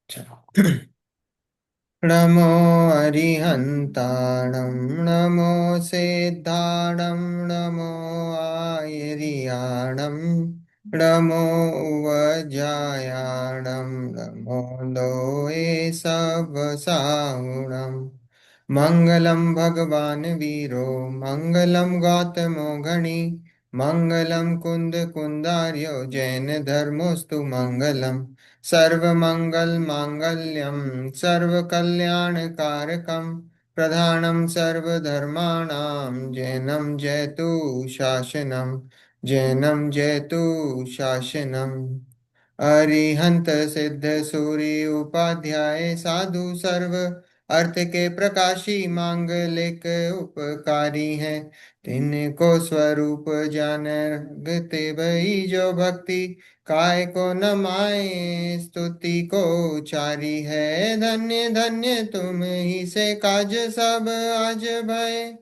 चलो। नमो अरिहन्ताणं नमो सिद्धाणं नमो आयर्याणं नमो वज्रायाणं नमो लोये सवसाहुणं मङ्गलं भगवान् वीरो मङ्गलं गौतमो गणी मङ्गलं कुन्दकुन्दार्यो जैनधर्मोऽस्तु मङ्गलम् सर्वमङ्गलमाङ्गल्यं सर्वकल्याणकारकं प्रधानं सर्वधर्माणां जैनं जयतु शासनं जैनं जयतु शासनम् अरिहंत सिद्ध सूर्य उपाध्याय साधु सर्व अर्थ के प्रकाशी मांगलिक उपकारी हैं तिनको स्वरूप जानते भई जो भक्ति काय को न माए स्तुति को उचारी है धन्य धन्य तुम ही से काज सब आज भय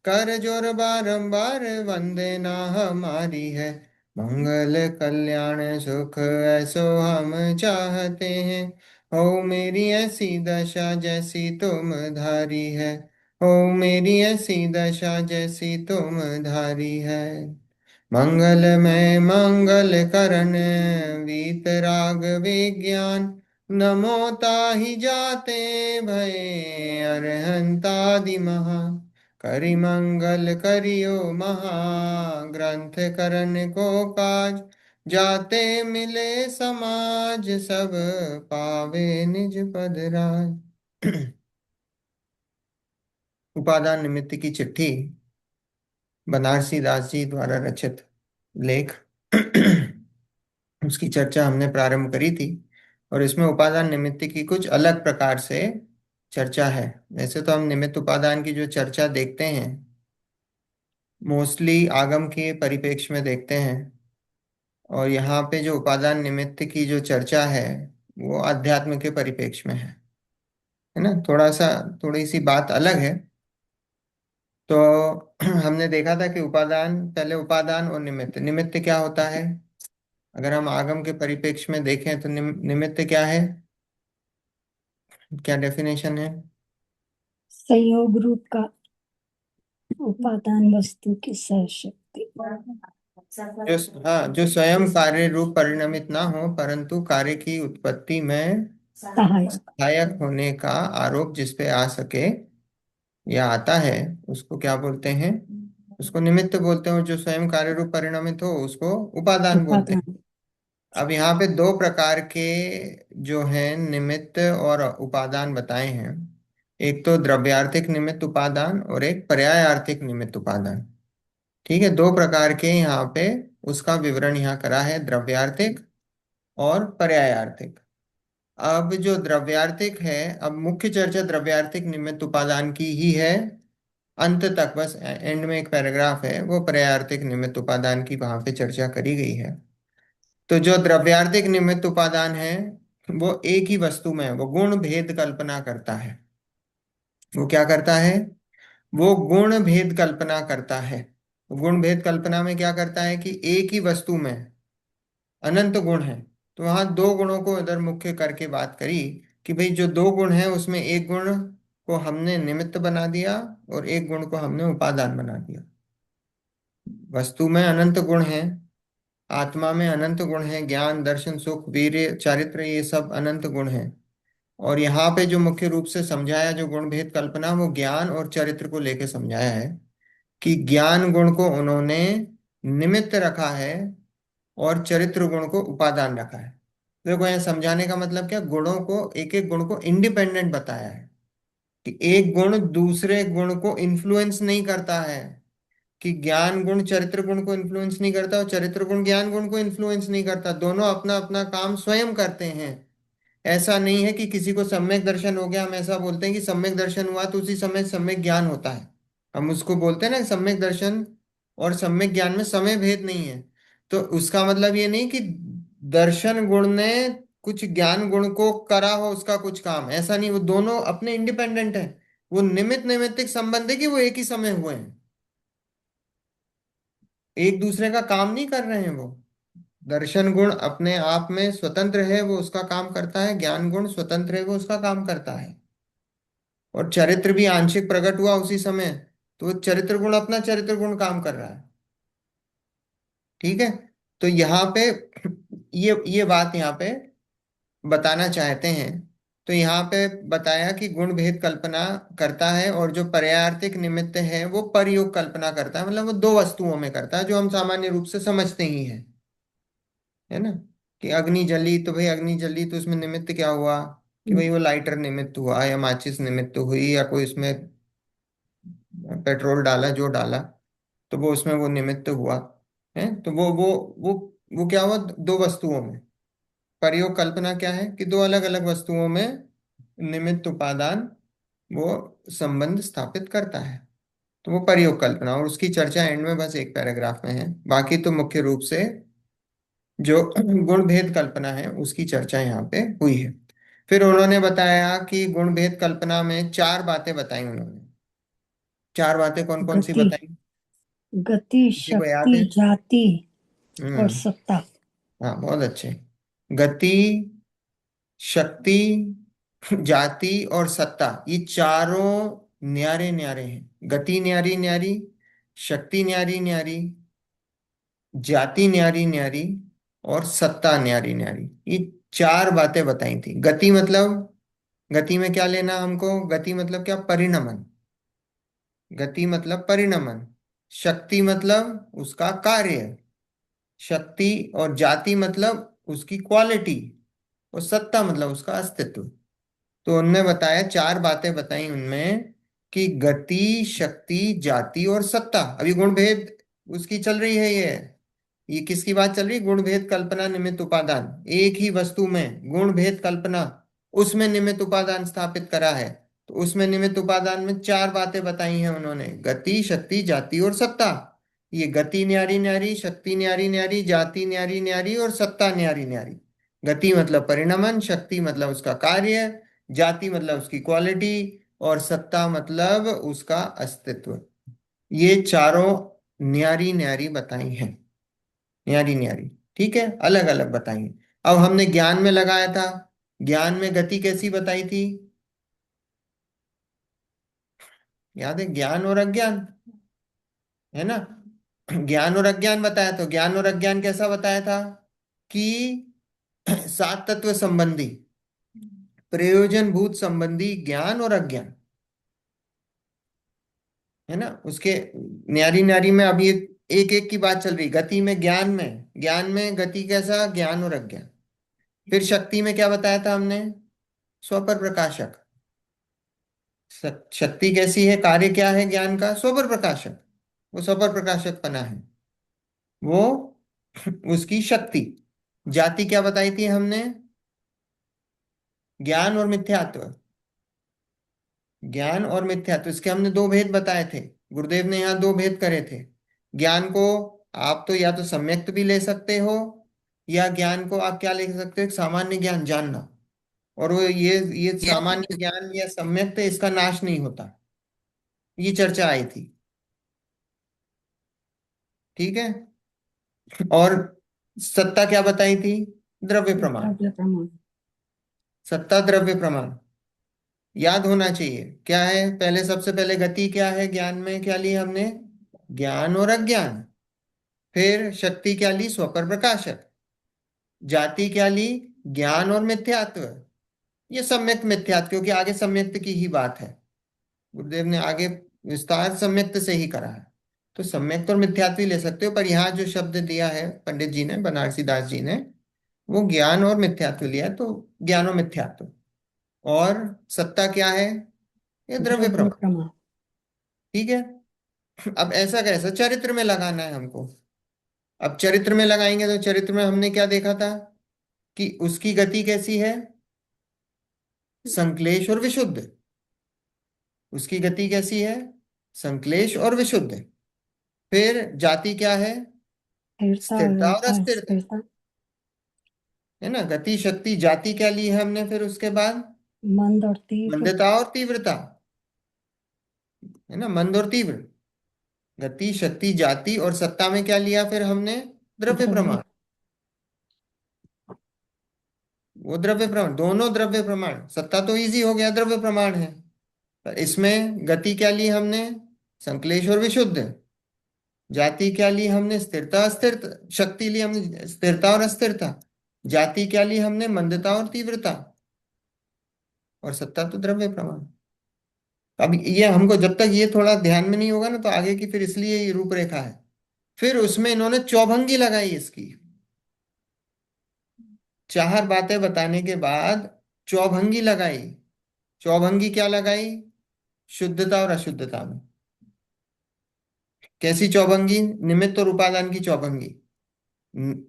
कर जोर बारंबार वंदे ना हमारी है मंगल कल्याण सुख ऐसो हम चाहते हैं हो मेरी ऐसी दशा जैसी तुम धारी है हो मेरी ऐसी दशा जैसी तुम धारी है मंगलमय मंगल करण वीतराग विज्ञान नमो ताहि जाते भय अरहंतादि महा करि मंगल करियो महा ग्रंथ करण को काज जाते मिले समाज सब पावे निज पद राज। उपादान निमित्त की चिट्ठी बनारसी दास जी द्वारा रचित लेख। उसकी चर्चा हमने प्रारंभ करी थी और इसमें उपादान निमित्त की कुछ अलग प्रकार से चर्चा है। वैसे तो हम निमित्त उपादान की जो चर्चा देखते हैं मोस्टली आगम के परिप्रेक्ष्य में देखते हैं और यहाँ पे जो उपादान निमित्त की जो चर्चा है वो अध्यात्म के परिप्रेक्ष्य में है ना। थोड़ी सी बात अलग है। तो हमने देखा था कि उपादान, पहले उपादान और निमित्त। निमित्त क्या होता है? अगर हम आगम के परिप्रेक्ष्य में देखें तो निमित्त क्या है, क्या डेफिनेशन है? संयोग रूप का उपादान वस्तु की सहशक्ति। जो स्वयं कार्य रूप परिणमित ना हो परंतु कार्य की उत्पत्ति में सहायक। सहायक होने का आरोप जिस पे आ सके या आता है उसको क्या बोलते हैं? उसको निमित्त बोलते हैं। और जो स्वयं कार्य रूप परिणमित हो उसको उपादान बोलते हैं। उपादान। अब यहाँ पे दो प्रकार के जो हैं निमित्त और उपादान बताए हैं। एक तो द्रव्यार्थिक निमित्त उपादान और एक पर्यायार्थिक निमित्त उपादान। ठीक है, दो प्रकार के यहाँ पे उसका विवरण यहाँ करा है, द्रव्यार्थिक और पर्यायार्थिक। अब जो द्रव्यार्थिक है, अब मुख्य चर्चा द्रव्यार्थिक निमित्त उपादान की ही है। अंत तक बस एंड में एक पैराग्राफ है वो पर्यायार्थिक निमित्त उपादान की, वहां पे चर्चा करी गई है। तो जो द्रव्यार्थिक निमित्त उपादान है वो एक ही वस्तु में है, वो गुण भेद कल्पना करता है। वो क्या करता है? वो गुण भेद कल्पना करता है। गुण भेद कल्पना में क्या करता है कि एक ही वस्तु में अनंत गुण है। तो वहां दो गुणों को इधर मुख्य करके बात करी कि भाई जो दो गुण है उसमें एक गुण को हमने निमित्त बना दिया और एक गुण को हमने उपादान बना दिया। वस्तु में अनंत गुण है, आत्मा में अनंत गुण है, ज्ञान दर्शन सुख वीर्य चारित्र ये सब अनंत गुण है। और यहाँ पे जो मुख्य रूप से समझाया जो गुण भेद कल्पना, वो ज्ञान और चरित्र को लेके समझाया है कि ज्ञान गुण को उन्होंने निमित्त रखा है और चरित्र गुण को उपादान रखा है। देखो यहाँ समझाने का मतलब क्या, गुणों को एक एक गुण को इंडिपेंडेंट बताया है कि एक गुण दूसरे गुण को इन्फ्लुएंस नहीं करता है। कि ज्ञान गुण चरित्र गुण को इन्फ्लुएंस नहीं करता और चरित्र गुण ज्ञान गुण को इन्फ्लुएंस नहीं करता, दोनों अपना अपना काम स्वयं करते हैं। ऐसा नहीं है कि किसी को सम्यक दर्शन हो गया, हम ऐसा बोलते हैं कि सम्यक दर्शन हुआ तो उसी समय सम्यक ज्ञान होता है। हम उसको बोलते हैं ना सम्यक दर्शन और सम्यक ज्ञान में समय भेद नहीं है। तो उसका मतलब ये नहीं कि दर्शन गुण ने कुछ ज्ञान गुण को करा हो उसका कुछ काम, ऐसा नहीं। वो दोनों अपने इंडिपेंडेंट है। वो निमित्त नैमित्तिक संबंध है कि वो एक ही समय हुए हैं, एक दूसरे का काम नहीं कर रहे हैं वो। दर्शन गुण अपने आप में स्वतंत्र है, वो उसका काम करता है। ज्ञान गुण स्वतंत्र है, वो उसका काम करता है। और चरित्र भी आंशिक प्रकट हुआ उसी समय, तो वो चरित्र गुण अपना चरित्र गुण काम कर रहा है। ठीक है। तो यहाँ पे ये बात यहाँ पे बताना चाहते हैं। तो यहाँ पे बताया कि गुण भेद कल्पना करता है, और जो पर्यायार्थिक निमित्त है वो परयोग कल्पना करता है, मतलब वो दो वस्तुओं में करता है, जो हम सामान्य रूप से समझते ही हैं। है ना? कि अग्नि जली तो भाई अग्नि जली, तो उसमें निमित्त क्या हुआ? कि भाई वो लाइटर निमित्त हुआ, या माचिस निमित्त हुई, या कोई उसमें पेट्रोल डाला जो डाला, तो वो उसमें वो निमित्त हुआ। है, तो वो वो क्या हुआ? दो वस्तुओं में। प्रयोग कल्पना क्या है? कि दो अलग अलग वस्तुओं में निमित्त उपादान वो संबंध स्थापित करता है। तो वो प्रयोग कल्पना, और उसकी चर्चा एंड में बस एक पैराग्राफ में है। बाकी तो मुख्य रूप से जो गुण भेद कल्पना है उसकी चर्चा यहाँ पे हुई है। फिर उन्होंने बताया कि गुण भेद कल्पना में चार बातें बताई उन्होंने। चार बातें कौन कौन सी गति, बताई? गति, किसी को याद शक्ति, है? जाति और हम्म। सत्ता। हाँ, बहुत अच्छे। गति, शक्ति, जाति और सत्ता, ये चारों न्यारे न्यारे हैं। गति न्यारी न्यारी, शक्ति न्यारी न्यारी, जाति न्यारी न्यारी, और सत्ता न्यारी न्यारी। ये चार बातें बताई थी। गति मतलब, गति में क्या लेना हमको? गति मतलब क्या? परिणमन। गति मतलब परिणमन। शक्ति मतलब उसका कार्य, शक्ति। और जाति मतलब उसकी क्वालिटी। और सत्ता मतलब उसका अस्तित्व। तो उनमें बताया, चार बातें बताई उनमें, कि गति, शक्ति, जाति और सत्ता। अभी गुण भेद उसकी चल रही है ये किसकी बात चल रही है? गुण भेद कल्पना निमित्त उपादान, एक ही वस्तु में गुण भेद कल्पना, उसमें निमित्त उपादान स्थापित करा है। तो उसमें निमित्त उपादान में चार बातें बताई हैं उन्होंने: गति, शक्ति, जाति और सत्ता। ये गति न्यारी न्यारी, शक्ति न्यारी न्यारी, जाति न्यारी न्यारी और सत्ता न्यारी न्यारी। गति मतलब परिणमन, शक्ति मतलब उसका कार्य, जाति मतलब उसकी क्वालिटी, और सत्ता मतलब उसका अस्तित्व। ये चारों न्यारी न्यारी बताई हैं। न्यारी न्यारी। ठीक है, अलग अलग बताई हैं। अब हमने ज्ञान में लगाया था। ज्ञान में गति कैसी बताई थी? याद है? ज्ञान और अज्ञान, है ना? ज्ञान और अज्ञान बताया। तो ज्ञान और अज्ञान कैसा बताया था? कि सात तत्व संबंधी, प्रयोजन भूत संबंधी ज्ञान और अज्ञान। है ना? उसके न्यारी न्यारी में अभी एक एक की बात चल रही। गति में, ज्ञान में गति कैसा? ज्ञान और अज्ञान। फिर शक्ति में क्या बताया था हमने? स्वपर प्रकाशक। शक्ति कैसी है? कार्य क्या है ज्ञान का? स्वपर प्रकाशक। वो स्वपर प्रकाशक बना है वो, उसकी शक्ति। जाति क्या बताई थी हमने? ज्ञान और मिथ्यात्व। ज्ञान और मिथ्यात्व, इसके हमने दो भेद बताए थे। गुरुदेव ने यहाँ दो भेद करे थे। ज्ञान को आप तो या तो सम्यक्त भी ले सकते हो, या ज्ञान को आप क्या ले सकते हो? एक सामान्य ज्ञान, जानना। और वो ये सामान्य ज्ञान या सम्यक्त है, इसका नाश नहीं होता। ये चर्चा आई थी। ठीक है। और सत्ता क्या बताई थी? द्रव्य प्रमाण। द्रव्य प्रमाण। सत्ता द्रव्य प्रमाण याद होना चाहिए। क्या है? पहले, सबसे पहले गति क्या है? ज्ञान में क्या ली हमने? ज्ञान और अज्ञान। फिर शक्ति क्या ली? स्वपर प्रकाशक। जाति क्या ली? ज्ञान और मिथ्यात्व। ये सम्यक मिथ्यात्व, क्योंकि आगे सम्यक्त की ही बात है। गुरुदेव ने आगे विस्तार सम्यक्त से ही करा है। तो सम्यक्त और मिथ्यात्व ही ले सकते हो, पर यहाँ जो शब्द दिया है पंडित जी ने, बनारसी दास जी ने, वो ज्ञान और मिथ्यात्व लिया है। तो ज्ञान और मिथ्यात्व। और सत्ता क्या है? ये द्रव्य द्रव्य प्रमाण। प्रमाण। ठीक है। अब ऐसा कैसा? चरित्र में लगाना है हमको। अब चरित्र में लगाएंगे तो चरित्र में हमने क्या देखा था? कि उसकी गति कैसी है? संक्लेश और विशुद्ध। उसकी गति कैसी है? संक्लेश और विशुद्ध। फिर जाति क्या है? स्थिरता और स्थिरता और अस्थिरता। अस्थिरता। है ना? गति, शक्ति, जाति क्या ली है हमने? फिर उसके बाद मंद और तीव्र। मंदता और तीव्रता। है ना? मंद और तीव्र। गति, शक्ति, जाति और सत्ता में क्या लिया फिर हमने? द्रव्य द्रव्य। प्रमाण। वो द्रव्य प्रमाण, दोनों द्रव्य प्रमाण। सत्ता तो इजी हो गया, द्रव्य प्रमाण है। पर इसमें गति क्या ली हमने? संक्लेश और विशुद्ध। जाति क्या ली हमने? स्थिरता अस्थिरता। शक्ति ली हमने स्थिरता और अस्थिरता। जाति क्या ली हमने? मंदता और तीव्रता। और सत्ता तो द्रव्य प्रमाण। अब ये हमको जब तक ये थोड़ा ध्यान में नहीं होगा ना, तो आगे की फिर इसलिए ये रूपरेखा है। फिर उसमें इन्होंने चौभंगी लगाई इसकी। चार बातें बताने के बाद चौभंगी लगाई। चौभंगी क्या लगाई? शुद्धता और अशुद्धता में। कैसी चौभंगी? निमित्त और उपादान की चौभंगी।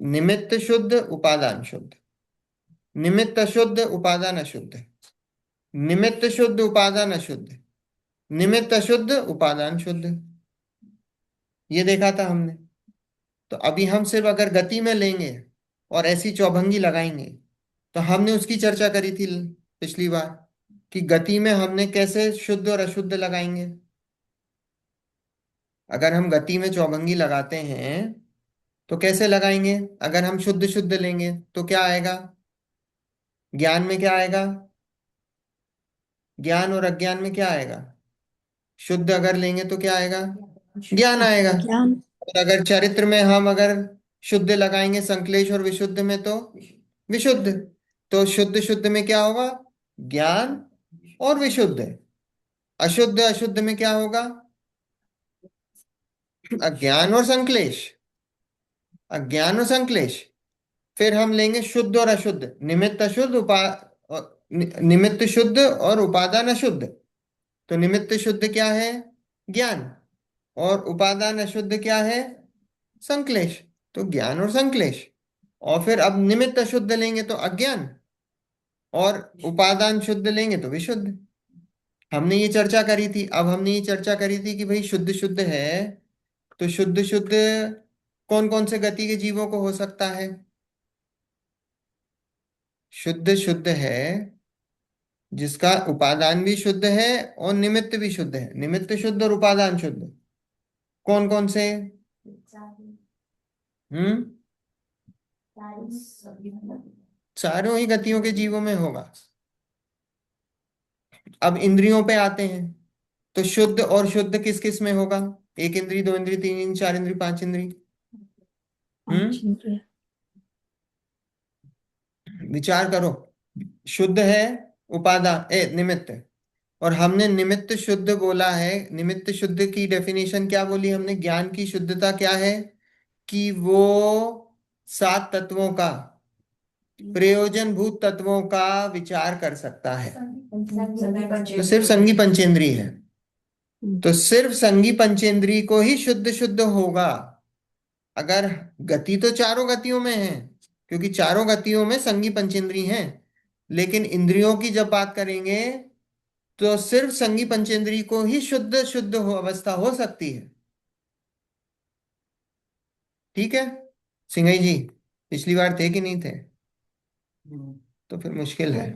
निमित्त शुद्ध, उपादान शुद्ध। निमित्त अशुद्ध, उपादान अशुद्ध। निमित्त शुद्ध, उपादान अशुद्ध। निमित्त अशुद्ध, उपादान शुद्ध। ये देखा था हमने। तो अभी हम सिर्फ अगर गति में लेंगे और ऐसी चौभंगी लगाएंगे, तो हमने उसकी चर्चा करी थी पिछली बार कि गति में हमने कैसे शुद्ध और अशुद्ध लगाएंगे। अगर हम गति में चौभंगी लगाते हैं तो कैसे लगाएंगे? अगर हम शुद्ध शुद्ध लेंगे तो क्या आएगा? ज्ञान में क्या आएगा? ज्ञान और अज्ञान में क्या आएगा? शुद्ध अगर लेंगे तो क्या आएगा? ज्ञान आएगा। ज्ञान। और अगर चरित्र में हम अगर शुद्ध लगाएंगे संक्लेश और विशुद्ध में, तो विशुद्ध। तो शुद्ध शुद्ध में क्या होगा? ज्ञान और विशुद्ध। अशुद्ध अशुद्ध में क्या होगा? अज्ञान और संक्लेश। अज्ञान और संक्लेश। फिर हम लेंगे शुद्ध और अशुद्ध, निमित्त अशुद्ध निमित्त शुद्ध और उपादान अशुद्ध। तो निमित्त शुद्ध क्या है? ज्ञान। और उपादान अशुद्ध क्या है? संक्लेश। तो ज्ञान और संक्लेश। और फिर अब निमित्त अशुद्ध लेंगे तो अज्ञान, और उपादान शुद्ध लेंगे तो विशुद्ध। हमने ये चर्चा करी थी। अब हमने ये चर्चा करी थी कि भाई शुद्ध शुद्ध है, तो शुद्ध शुद्ध कौन कौन से गति के जीवों को हो सकता है? शुद्ध शुद्ध है जिसका उपादान भी शुद्ध है और निमित्त भी शुद्ध है। निमित्त शुद्ध और उपादान शुद्ध कौन कौन से? हम्म चारों ही गतियों के जीवों में होगा। अब इंद्रियों पे आते हैं, तो शुद्ध और शुद्ध किस किस में होगा? एक इंद्री, दो इंद्री, तीन इंद्री, चार इंद्री, पांच इंद्री। पांच हम्म इंद्रिय। विचार करो। शुद्ध है उपादान निमित्त। और हमने निमित्त शुद्ध बोला है। निमित्त शुद्ध की डेफिनेशन क्या बोली हमने? ज्ञान की शुद्धता क्या है? कि वो सात तत्वों का, प्रयोजनभूत तत्वों का विचार कर सकता है। तो सिर्फ संगी पंचेंद्री है। तो सिर्फ संगी पंचेंद्री को ही शुद्ध शुद्ध होगा। अगर गति तो चारों गतियों में है, क्योंकि चारों गतियों में संगी पंचेंद्री हैं। लेकिन इंद्रियों की जब बात करेंगे तो सिर्फ संगी पंचेंद्री को ही शुद्ध शुद्ध हो अवस्था हो सकती है। ठीक है सिंगाई जी? पिछली बार थे कि नहीं थे? तो फिर मुश्किल है।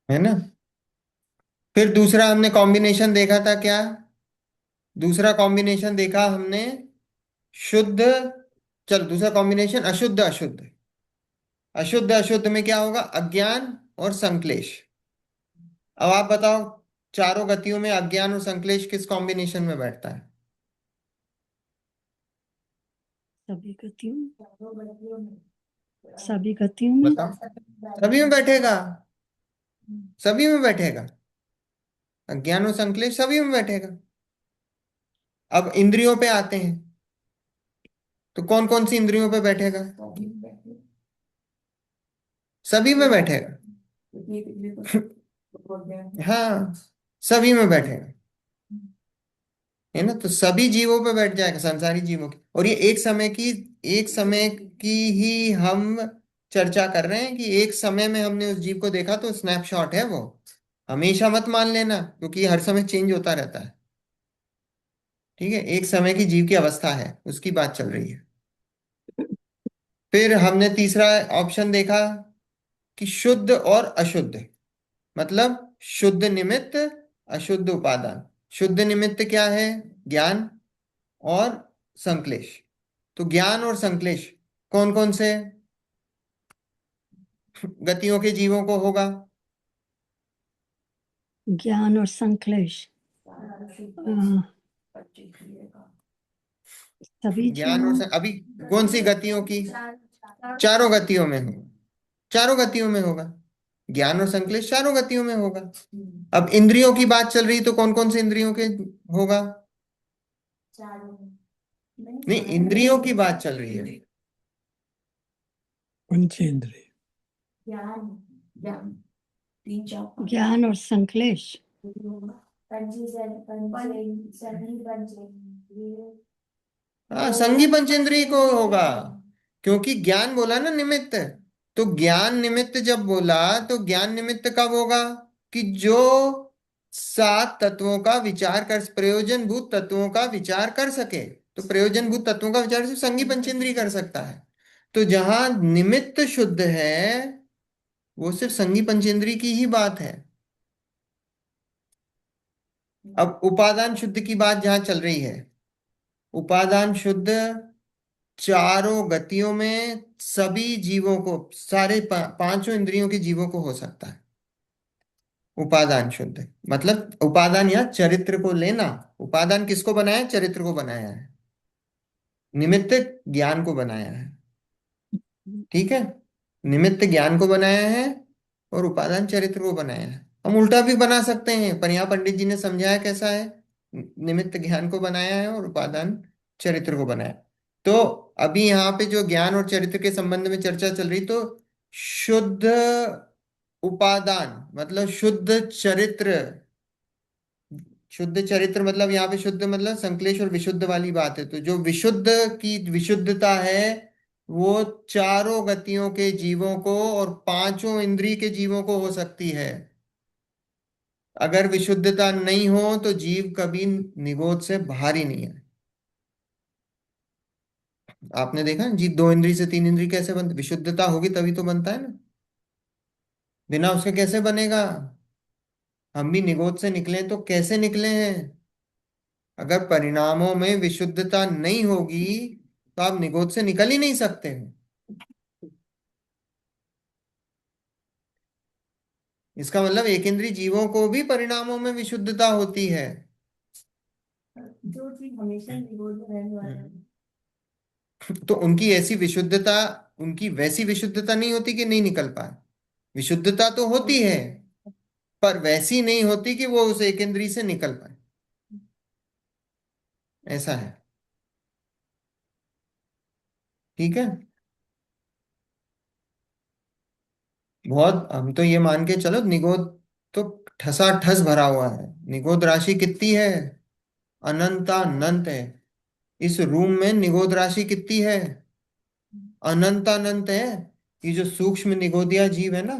है ना? फिर दूसरा हमने कॉम्बिनेशन देखा था क्या? दूसरा कॉम्बिनेशन देखा हमने शुद्ध। चल दूसरा कॉम्बिनेशन अशुद्ध अशुद्ध। अशुद्ध अशुद्ध में क्या होगा? अज्ञान और संक्लेश। अब आप बताओ, चारों गतियों में अज्ञान और संक्लेश किस कॉम्बिनेशन में बैठता है? सभी गतियों। सभी गतियों में। बताओ। सभी में बैठेगा। सभी में बैठेगा। अज्ञान और संक्लेश सभी में बैठेगा। अब इंद्रियों पे आते हैं, तो कौन कौन सी इंद्रियों पे बैठेगा? सभी में बैठेगा। हाँ, सभी में बैठेगा। है ना? तो सभी जीवों पे बैठ जाएगा, संसारी जीवों की। और ये एक समय की ही हम चर्चा कर रहे हैं कि एक समय में हमने उस जीव को देखा, तो स्नैपशॉट है वो। हमेशा मत मान लेना, क्योंकि ये हर समय चेंज होता रहता है। ठीक है, एक समय की जीव की अवस्था है, उसकी बात चल रही है। फिर हमने तीसरा ऑप्शन देखा कि शुद्ध और अशुद्ध। मतलब शुद्ध निमित्त, अशुद्ध उपादान। शुद्ध निमित्त क्या है? ज्ञान और संक्लेश। तो ज्ञान और संक्लेश कौन कौन से गतियों के जीवों को होगा? ज्ञान और संक्लेश सभी ज्ञान और जीवों। अभी कौन सी गतियों की? चारों गतियों में हो, चारों गतियों में होगा। ज्ञान और संक्लेश चारों गतियों में होगा। अब इंद्रियों की बात चल रही तो कौन कौन से इंद्रियों के होगा? नहीं, इंद्रियों की बात चल रही है। पंचेंद्रिय। ज्ञान और संक्लेश। हाँ, संगी पंचेंद्रिय को होगा, क्योंकि ज्ञान बोला ना निमित्त। तो ज्ञान निमित्त जब बोला तो ज्ञान निमित्त कब होगा? कि जो सात तत्वों का विचार कर, प्रयोजनभूत तत्वों का विचार कर सके। तो प्रयोजनभूत तत्वों का विचार सिर्फ संगी पंचेंद्रिय कर सकता है। तो जहां निमित्त शुद्ध है वो सिर्फ संगी पंचेंद्रिय की ही बात है। अब उपादान शुद्ध की बात जहां चल रही है, उपादान शुद्ध चारों गतियों में सभी जीवों को, सारे पांचों इंद्रियों के जीवों को हो सकता है। उपादान शुद्ध मतलब उपादान या चरित्र को लेना। उपादान किसको बनाया है? चरित्र को बनाया है। निमित्त ज्ञान को बनाया है। ठीक है, निमित्त ज्ञान को बनाया है और उपादान चरित्र को बनाया है। हम उल्टा भी बना सकते हैं, पर यहाँ पंडित जी ने समझाया कैसा है। निमित्त ज्ञान को बनाया है और उपादान चरित्र को बनाया। तो अभी यहाँ पे जो ज्ञान और चरित्र के संबंध में चर्चा चल रही, तो शुद्ध उपादान मतलब शुद्ध चरित्र। शुद्ध चरित्र मतलब यहाँ पे शुद्ध मतलब संक्लेश और विशुद्ध वाली बात है। तो जो विशुद्ध की विशुद्धता है वो चारों गतियों के जीवों को और पांचों इंद्रिय के जीवों को हो सकती है। अगर विशुद्धता नहीं हो तो जीव कभी निगोद से बाहर ही नहीं है। आपने देखा ना, जीव दो इंद्रिय से तीन इंद्रिय कैसे बनते? विशुद्धता होगी तभी तो बनता है ना। बिना उसके कैसे बनेगा? हम भी निगोद से निकले तो कैसे निकले हैं? अगर परिणामों में विशुद्धता नहीं होगी तो आप निगोद से निकल ही नहीं सकते हैं। इसका मतलब एक इंद्रिय जीवों को भी परिणामों में विशुद्धता होती है। जो चीज हमेशा निगोद में रहने वाला है। तो उनकी ऐसी विशुद्धता, उनकी वैसी विशुद्धता नहीं होती कि नहीं निकल पाए। विशुद्धता तो होती है, पर वैसी नहीं होती कि वो उस एक इंद्रिय से निकल पाए। ऐसा है। ठीक है, बहुत हम तो ये मान के चलो निगोद तो ठसा ठस भरा हुआ है। निगोद राशि कितनी है? अनंतानंत है। इस रूम में निगोद राशि कितनी है? अनंतानंत है। ये जो सूक्ष्म निगोदिया जीव है ना,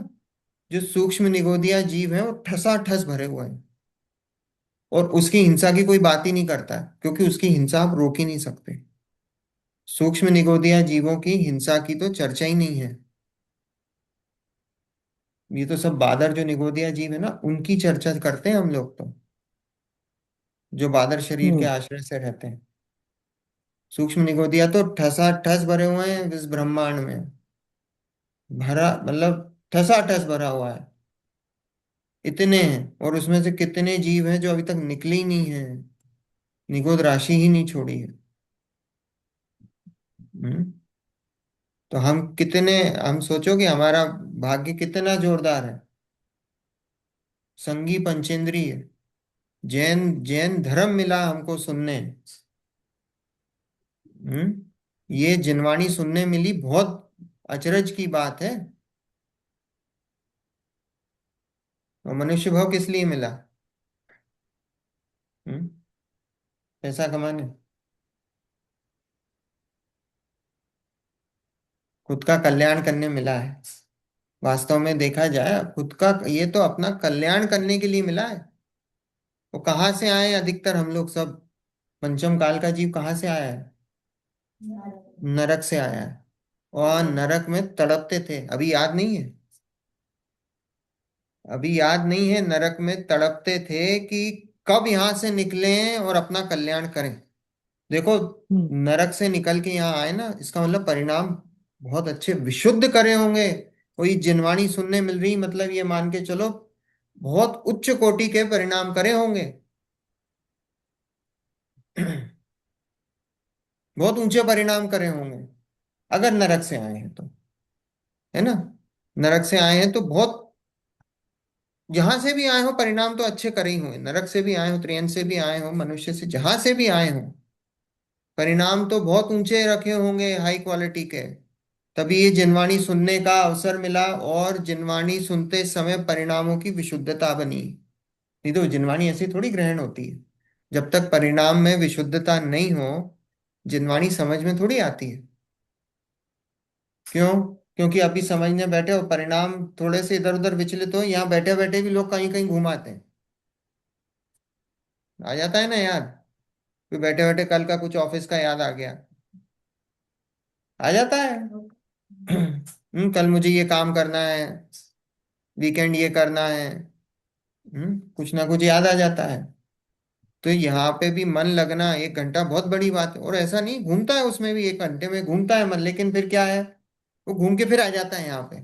जो सूक्ष्म निगोदिया जीव है वो ठसा ठस भरे हुए हैं। और उसकी हिंसा की कोई बात ही नहीं करता है, क्योंकि उसकी हिंसा आप रोक ही नहीं सकते। सूक्ष्म निगोदिया जीवों की हिंसा की तो चर्चा ही नहीं है। ये तो सब बादर जो निगोदिया जीव है ना उनकी चर्चा करते हैं हम लोग तो, जो बादर शरीर के हम्म। आश्रय से रहते हैं। सूक्ष्म निगोदिया तो ठसा ठस भरे हुए हैं इस ब्रह्मांड में। भरा मतलब ठसा ठस भरा हुआ है। इतने हैं, और उसमें से कितने जीव हैं जो अभी तक निकले ही नहीं है, निगोद राशि ही नहीं छोड़ी है। हम्म। तो हम कितने, हम सोचो कि हमारा भाग्य कितना जोरदार है। संगी पंचेंद्रिय, जैन जैन धर्म मिला हमको सुनने। ये जिनवाणी सुनने मिली, बहुत अचरज की बात है। और मनुष्य भाव किस लिए मिला? हम्म पैसा कमाने। खुद का कल्याण करने मिला है। वास्तव में देखा जाए खुद का, ये तो अपना कल्याण करने के लिए मिला है। वो कहाँ से आए? अधिकतर हम लोग सब पंचम काल का जीव कहाँ से आया है? नरक से आया है। और नरक में तड़पते थे, अभी याद नहीं है? अभी याद नहीं है नरक में तड़पते थे कि कब यहां से निकलें और अपना कल्याण करें। देखो, नरक से निकल के यहाँ आए ना, इसका मतलब परिणाम बहुत अच्छे विशुद्ध करे होंगे। कोई जिनवाणी सुनने मिल रही, मतलब ये मान के चलो बहुत उच्च कोटि के परिणाम करे होंगे। बहुत ऊंचे परिणाम करे होंगे अगर नरक से आए हैं तो, है ना। नरक से आए हैं तो बहुत, जहां से भी आए हो परिणाम तो अच्छे करे ही होंगे। नरक से भी आए हो, त्रियन से भी आए हो, मनुष्य से जहां से भी आए हो, परिणाम तो बहुत ऊंचे रखे होंगे, हाई क्वालिटी के। तभी ये जिनवाणी सुनने का अवसर मिला, और जिनवाणी सुनते समय परिणामों की विशुद्धता बनी। नहीं तो जिनवाणी ऐसी थोड़ी ग्रहण होती है। जब तक परिणाम में विशुद्धता नहीं हो, जिनवाणी समझ में थोड़ी आती है। क्यों? क्योंकि अभी समझने बैठे और परिणाम थोड़े से इधर उधर विचलित हो, यहाँ बैठे बैठे भी लोग कहीं कहीं घुमाते हैं। आ जाता है ना याद, कोई बैठे बैठे कल का कुछ ऑफिस का याद आ गया, आ जाता है। कल मुझे ये काम करना है, वीकेंड ये करना है। कुछ ना कुछ याद आ जाता है। तो यहाँ पे भी मन लगना, 1 घंटा बहुत बड़ी बात है। और ऐसा नहीं, घूमता है उसमें भी, 1 घंटे में घूमता है मन, लेकिन फिर क्या है, वो घूम के फिर आ जाता है यहाँ पे।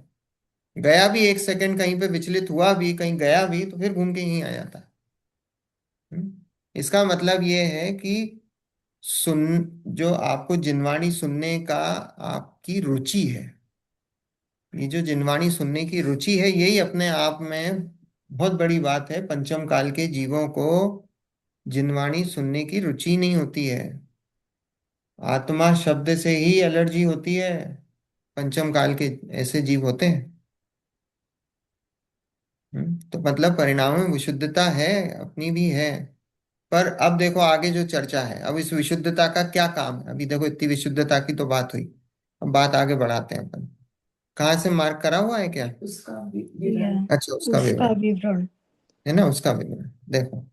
गया भी 1 सेकंड कहीं पे विचलित हुआ भी, कहीं गया भी, तो फिर घूम के यहीं आ जाता है। इसका मतलब ये है कि सुन जो आपको जिनवाणी सुनने का आपकी रुचि है, ये जो जिनवाणी सुनने की रुचि है, यही अपने आप में बहुत बड़ी बात है। पंचम काल के जीवों को जिनवाणी सुनने की रुचि नहीं होती है। आत्मा शब्द से ही एलर्जी होती है। पंचम काल के ऐसे जीव होते हैं। तो मतलब परिणाम में विशुद्धता है, अपनी भी है। पर अब देखो आगे जो चर्चा है, अब इस विशुद्धता का क्या काम है। अभी देखो इतनी विशुद्धता की तो बात हुई, अब बात आगे बढ़ाते हैं अपन। कहाँ से मार्क करा हुआ है क्या? उसका विवरण। अच्छा, उसका उसका विवरण विवरण। है ना, उसका विवरण देखो।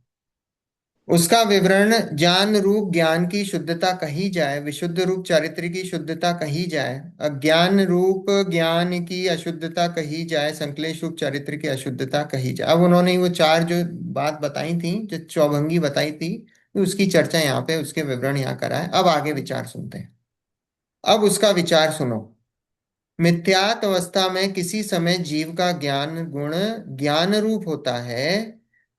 उसका विवरण, ज्ञान रूप ज्ञान की शुद्धता कही जाए, विशुद्ध रूप चारित्र्य की शुद्धता कही जाए, अज्ञान रूप ज्ञान की अशुद्धता कही जाए, संक्लेश रूप चारित्र्य की अशुद्धता कही जाए। अब उन्होंने वो चार जो बात बताई थी, जो चौभंगी बताई थी, उसकी चर्चा यहाँ पे, उसके विवरण यहाँ करा है। अब आगे विचार सुनते हैं। अब उसका विचार सुनो। मिथ्यात्व अवस्था में किसी समय जीव का ज्ञान गुण ज्ञान रूप होता है,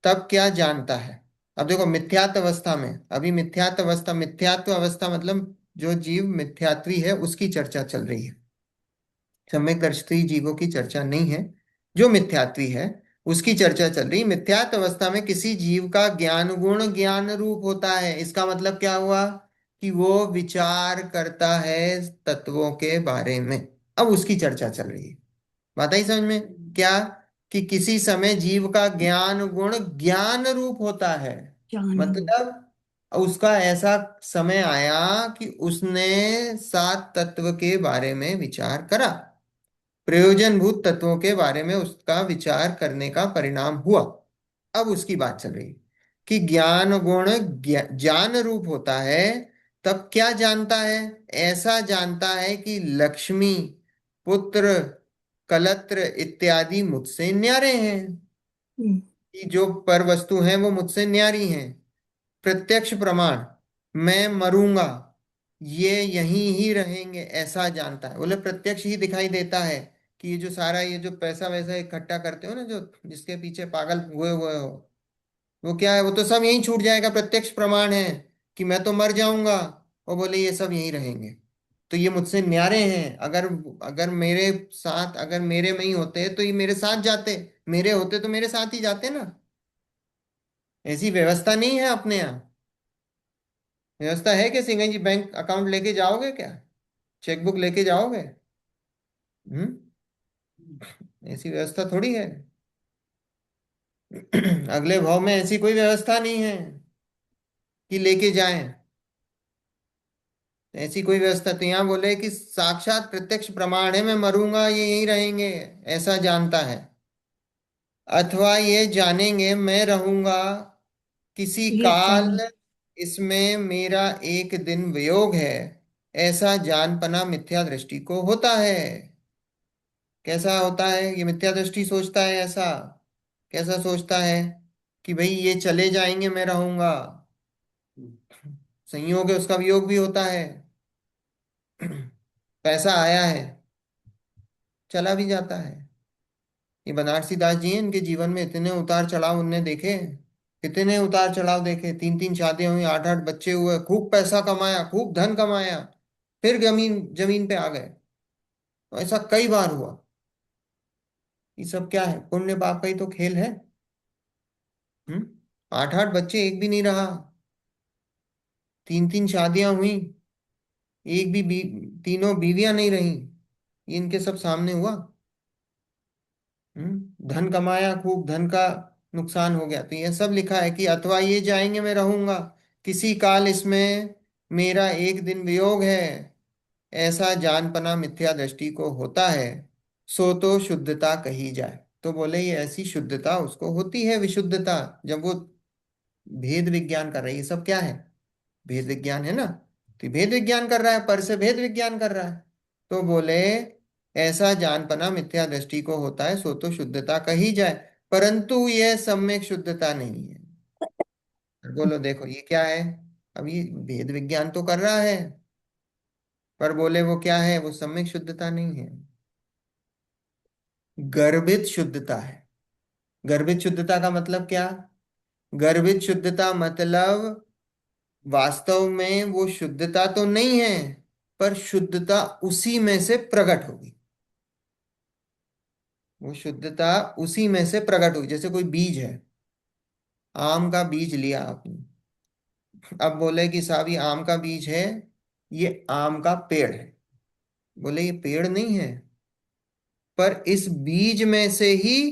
तब क्या जानता है। अब देखो, मिथ्यात्व अवस्था में, अभी मिथ्यात्व अवस्था, मिथ्यात्व अवस्था मतलब जो जीव मिथ्यात्वी है उसकी चर्चा चल रही है। सम्यक दर्शी जीवों की चर्चा नहीं है, जो मिथ्यात्वी है उसकी चर्चा चल रही। मिथ्यात्व अवस्था में किसी जीव का ज्ञान गुण ज्ञान रूप होता है, इसका मतलब क्या हुआ कि वो विचार करता है तत्वों के बारे में। अब उसकी चर्चा चल रही है। बात आई समझ में क्या? कि किसी समय जीव का ज्ञान गुण ज्ञान रूप होता है, ज्ञान रूप। मतलब उसका ऐसा समय आया कि उसने 7 तत्व के बारे में विचार करा, प्रयोजनभूत तत्वों के बारे में उसका विचार करने का परिणाम हुआ। अब उसकी बात चल रही कि ज्ञान गुण ज्ञान रूप होता है, तब क्या जानता है। ऐसा जानता है कि लक्ष्मी, पुत्र, कलत्र इत्यादि मुझसे न्यारे हैं, हम्म, कि जो पर वस्तु हैं वो मुझसे न्यारी हैं। प्रत्यक्ष प्रमाण, मैं मरूंगा, ये यहीं ही रहेंगे, ऐसा जानता है। बोले प्रत्यक्ष ही दिखाई देता है कि ये जो सारा, ये जो पैसा वैसा इकट्ठा करते हो ना, जो जिसके पीछे पागल हुए हुए हो, वो क्या है, वो तो सब यहीं छूट जाएगा। प्रत्यक्ष प्रमाण है कि मैं तो मर जाऊंगा, और बोले ये सब यहीं रहेंगे। तो ये मुझसे न्यारे हैं। अगर अगर मेरे साथ, अगर मेरे में ही होते तो ये मेरे साथ जाते, मेरे होते तो मेरे साथ ही जाते ना। ऐसी व्यवस्था नहीं है अपने यहाँ। व्यवस्था है कि सिंह जी बैंक अकाउंट लेके जाओगे क्या, चेकबुक लेके जाओगे? हम्म ऐसी व्यवस्था थोड़ी है। अगले भाव में ऐसी कोई व्यवस्था नहीं है कि लेके जाएं। ऐसी कोई व्यवस्था, तो यहाँ बोले कि साक्षात प्रत्यक्ष प्रमाण है, मैं मरूंगा ये यहीं रहेंगे, ऐसा जानता है। अथवा ये जानेंगे मैं रहूंगा किसी ये काल, जान। इसमें मेरा एक दिन वियोग है, ऐसा जानपना मिथ्या दृष्टि को होता है। कैसा होता है? ये मिथ्या दृष्टि सोचता है ऐसा। कैसा सोचता है? कि भाई ये चले जाएंगे मैं रहूंगा। संयोग है, उसका वियोग भी होता है। पैसा आया है, चला भी जाता है। ये बनारसी दास जी हैं, इनके जीवन में इतने उतार चढ़ाव उनने देखे। इतने उतार चढ़ाव देखे, तीन तीन शादियां हुई, आठ आठ बच्चे हुए, खूब पैसा कमाया, खूब धन कमाया, फिर जमीन जमीन पे आ गए। तो ऐसा कई बार हुआ। ये सब क्या है? पुण्य पाप का ही तो खेल है। हम्म। आठ आठ बच्चे, एक भी नहीं रहा। तीन तीन शादियां हुई, एक भी तीनों बीवियां नहीं रही। ये इनके सब सामने हुआ। धन कमाया खूब, धन का नुकसान हो गया। तो ये सब लिखा है कि अथवा ये जाएंगे मैं रहूंगा, किसी काल इसमें मेरा एक दिन वियोग है, ऐसा जानपना मिथ्या दृष्टि को होता है, सो तो शुद्धता कही जाए। तो बोले ये ऐसी शुद्धता उसको होती है, विशुद्धता, जब वो भेद विज्ञान कर रही है। ये सब क्या है? भेद विज्ञान है ना। तो ये भेद विज्ञान कर रहा है, पर से भेद विज्ञान कर रहा है। तो बोले ऐसा जानपना मिथ्या दृष्टि को होता है, सो तो शुद्धता कही जाए, परंतु यह सम्यक शुद्धता नहीं है। बोलो देखो ये क्या है। अब ये भेद विज्ञान तो कर रहा है, पर बोले वो क्या है? वो सम्यक शुद्धता नहीं है, गर्भित शुद्धता है। गर्भित शुद्धता का मतलब क्या? गर्भित शुद्धता मतलब वास्तव में वो शुद्धता तो नहीं है, पर शुद्धता उसी में से प्रकट होगी। वो शुद्धता उसी में से प्रकट होगी। जैसे कोई बीज है, आम का बीज लिया आपने। अब बोले कि साहब ये आम का बीज है, ये आम का पेड़ है। बोले ये पेड़ नहीं है, पर इस बीज में से ही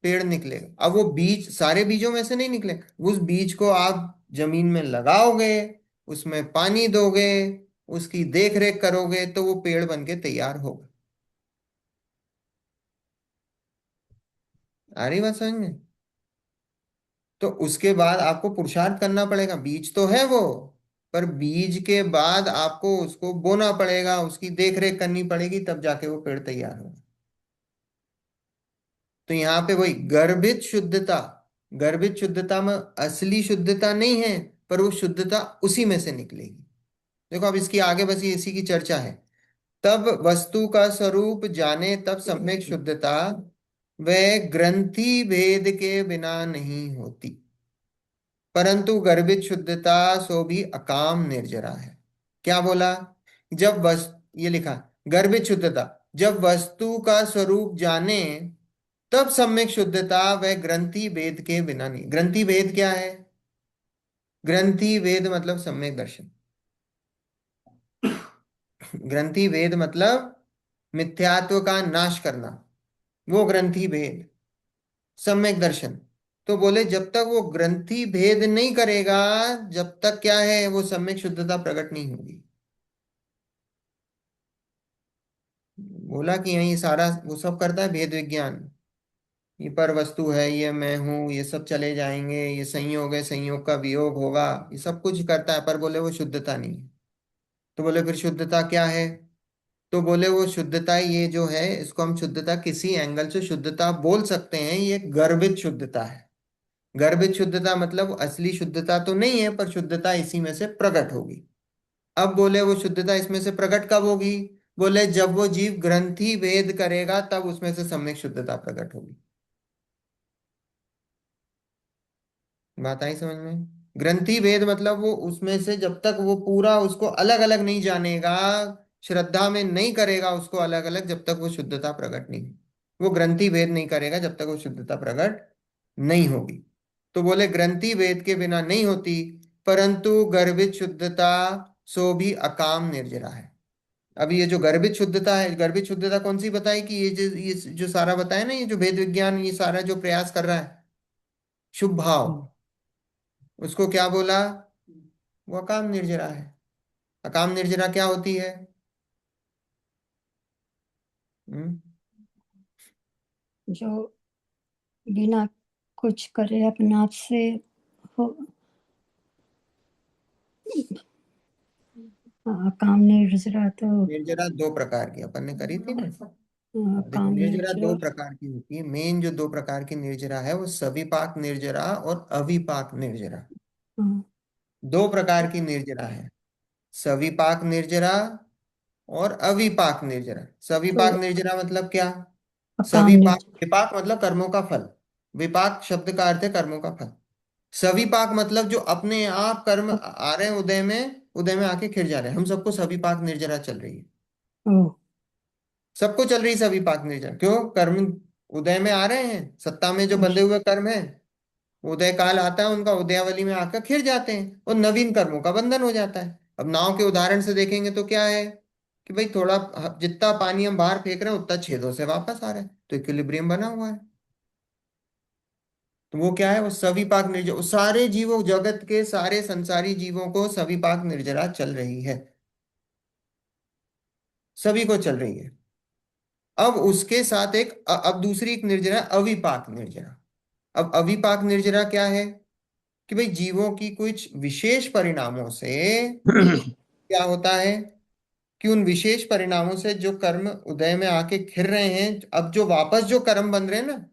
पेड़ निकलेगा। अब वो बीज सारे बीजों में से नहीं निकले। उस बीज को आप जमीन में लगाओगे, उसमें पानी दोगे, उसकी देख रेख करोगे, तो वो पेड़ बन के तैयार होगा। आ रही बात समझ में? तो उसके बाद आपको पुरुषार्थ करना पड़ेगा। बीज तो है वो, पर बीज के बाद आपको उसको बोना पड़ेगा, उसकी देख रेख करनी पड़ेगी, तब जाके वो पेड़ तैयार होगा। तो यहाँ पे वही गर्भित शुद्धता। गर्भित शुद्धता में असली शुद्धता नहीं है, पर वो शुद्धता उसी में से निकलेगी। देखो अब इसकी आगे बस ये इसी की चर्चा है। तब वस्तु का स्वरूप जाने तब सम्यक शुद्धता, वह ग्रंथि भेद के बिना नहीं होती, परंतु गर्भित शुद्धता सो भी अकाम निर्जरा है। क्या बोला? जब ये लिखा, गर्भित शुद्धता जब वस्तु का स्वरूप जाने तब सम्यक शुद्धता, वह ग्रंथि भेद के बिना नहीं। ग्रंथि भेद क्या है? ग्रंथि भेद मतलब सम्यक दर्शन। ग्रंथि भेद मतलब मिथ्यात्व का नाश करना, वो ग्रंथि भेद, सम्यक दर्शन। तो बोले जब तक वो ग्रंथि भेद नहीं करेगा, जब तक क्या है, वो सम्यक शुद्धता प्रकट नहीं होगी। बोला कि यही सारा वो सब करता है भेद विज्ञान। ये पर वस्तु है, ये मैं हूं, ये सब चले जाएंगे, ये संयोग है, संयोग का वियोग होगा, ये सब कुछ करता है, पर बोले वो शुद्धता नहीं है। तो बोले फिर शुद्धता क्या है? तो बोले वो शुद्धता ये जो है, इसको हम शुद्धता किसी एंगल से शुद्धता बोल सकते हैं, ये गर्भित शुद्धता है। गर्भित शुद्धता मतलब असली शुद्धता तो नहीं है, पर शुद्धता इसी में से प्रकट होगी। अब बोले वो शुद्धता इसमें से प्रकट कब होगी? बोले जब वो जीव ग्रंथि भेद करेगा, तब उसमें से सम्यक शुद्धता प्रकट होगी। बात आई समझ में? ग्रंथि भेद मतलब वो उसमें से जब तक वो पूरा उसको अलग अलग नहीं जानेगा, श्रद्धा में नहीं करेगा उसको अलग अलग, जब तक वो शुद्धता प्रकट नहीं, वो ग्रंथि भेद नहीं करेगा, जब तक वो शुद्धता प्रकट नहीं होगी। तो बोले ग्रंथि भेद के बिना नहीं होती, परंतु गर्भित शुद्धता सो भी अकाम निर्जरा है। अभी ये जो गर्भित शुद्धता है, गर्भित शुद्धता कौन सी बताई? कि ये जो सारा बताया ना, ये जो भेद विज्ञान ये सारा जो प्रयास कर रहा है, शुभ भाव, उसको क्या बोला? वो अकाम निर्जरा है। अकाम निर्जरा क्या होती है? हम्म। जो बिना कुछ करे अपने आप से हो, काम निर्जरा तो निर्जरा दो प्रकार की अपन ने करी थी ना। देखो, काम निर्जरा निर्जरा। दो प्रकार की होती है। मेन जो दो प्रकार की निर्जरा है वो सविपाक निर्जरा और अविपाक निर्जरा। हाँ, दो प्रकार की निर्जरा है, सविपाक निर्जरा और अविपाक निर्जरा। तो सविपाक निर्जरा मतलब क्या? काम सविपाक, निर्जरा। विपाक मतलब कर्मों का फल। विपाक शब्द का अर्थ है कर्मों का फल। सविपाक मतलब जो अपने आप कर्म आ रहे हैं उदय में आके खिर जा रहे हैं। हम सबको सविपाक निर्जरा चल रही है। ओ। सबको चल रही सविपाक निर्जरा। क्यों? कर्म उदय में आ रहे हैं, सत्ता में जो बंधे अच्छा। हुए कर्म है, उदय काल आता है उनका, उदयावली में आकर खिर जाते हैं और नवीन कर्मों का बंधन हो जाता है। अब नाव के उदाहरण से देखेंगे तो क्या है कि भाई थोड़ा जितना पानी हम बाहर फेंक रहे हैं उतना छेदों से वापस आ रहा है, तो इक्विलिब्रियम बना हुआ है। तो वो क्या है? वो सविपाक निर्जरा। वो सारे जीवों, जगत के सारे संसारी जीवों को सविपाक निर्जरा चल रही है, सभी को चल रही है। अब उसके साथ अब दूसरी एक निर्जरा है, अविपाक निर्जरा। अब अविपाक निर्जरा क्या है कि भाई जीवों की कुछ विशेष परिणामों से क्या होता है कि उन विशेष परिणामों से जो कर्म उदय में आके खिर रहे हैं, अब जो वापस जो कर्म बन रहे हैं ना,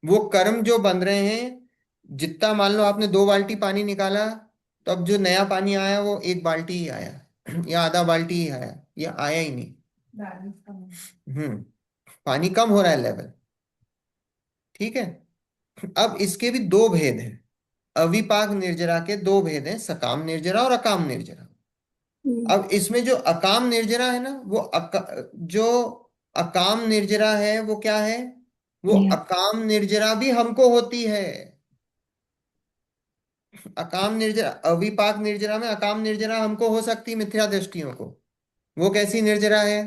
वो कर्म जो बन रहे हैं, जितना मान लो आपने 2 बाल्टी पानी निकाला, तो अब जो नया पानी आया वो 1 बाल्टी ही आया या आधा बाल्टी ही आया, या आया ही नहीं। हम्म। पानी कम हो रहा है लेवल। ठीक है। अब इसके भी दो भेद हैं। अविपाक निर्जरा के दो भेद हैं, सकाम निर्जरा और अकाम निर्जरा। हम्म, अब इसमें जो अकाम निर्जरा है ना, जो अकाम निर्जरा है वो क्या है? वो या। अकाम निर्जरा भी हमको होती है। अकाम निर्जरा, अविपाक निर्जरा में अकाम निर्जरा हमको हो सकती है मिथ्या दृष्टियों को। वो कैसी निर्जरा है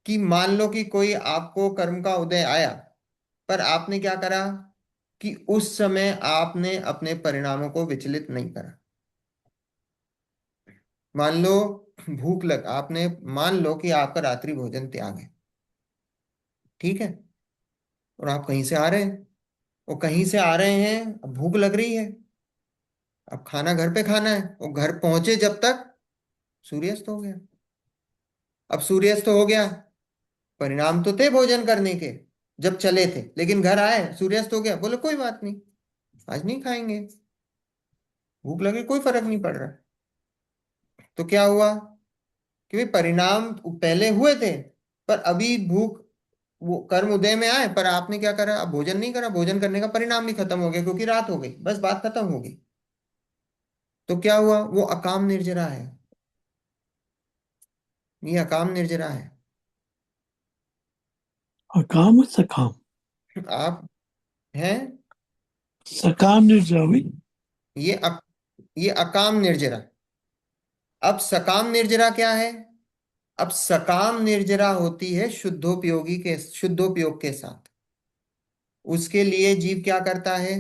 कि मान लो कि कोई आपको कर्म का उदय आया, पर आपने क्या करा कि उस समय आपने अपने परिणामों को विचलित नहीं करा। मान लो भूख लग, आपने मान लो कि आपका रात्रि भोजन त्याग है। ठीक है। और आप कहीं से आ रहे हैं, और कहीं से आ रहे हैं, अब भूख लग रही है, अब खाना घर पे खाना है, और घर पहुंचे जब तक सूर्यास्त हो गया। अब सूर्यास्त हो गया, परिणाम तो थे भोजन करने के जब चले थे, लेकिन घर आए सूर्यास्त हो गया, बोले कोई बात नहीं, आज नहीं खाएंगे, भूख लगे कोई फर्क नहीं पड़ रहा। तो क्या हुआ कि भाई परिणाम पहले हुए थे, पर अभी भूख, वो कर्म उदय में आए, पर आपने क्या करा? अब भोजन नहीं करा, भोजन करने का परिणाम भी खत्म हो गया क्योंकि रात हो गई, बस बात खत्म हो गई। तो क्या हुआ? वो अकाम निर्जरा है। ये अकाम निर्जरा है। अकाम और सकाम। आप हैं, सकाम निर्जरा हुई। ये ये अकाम निर्जरा। अब सकाम निर्जरा क्या है? अब सकाम निर्जरा होती है शुद्धोपयोग के साथ। उसके लिए जीव क्या करता है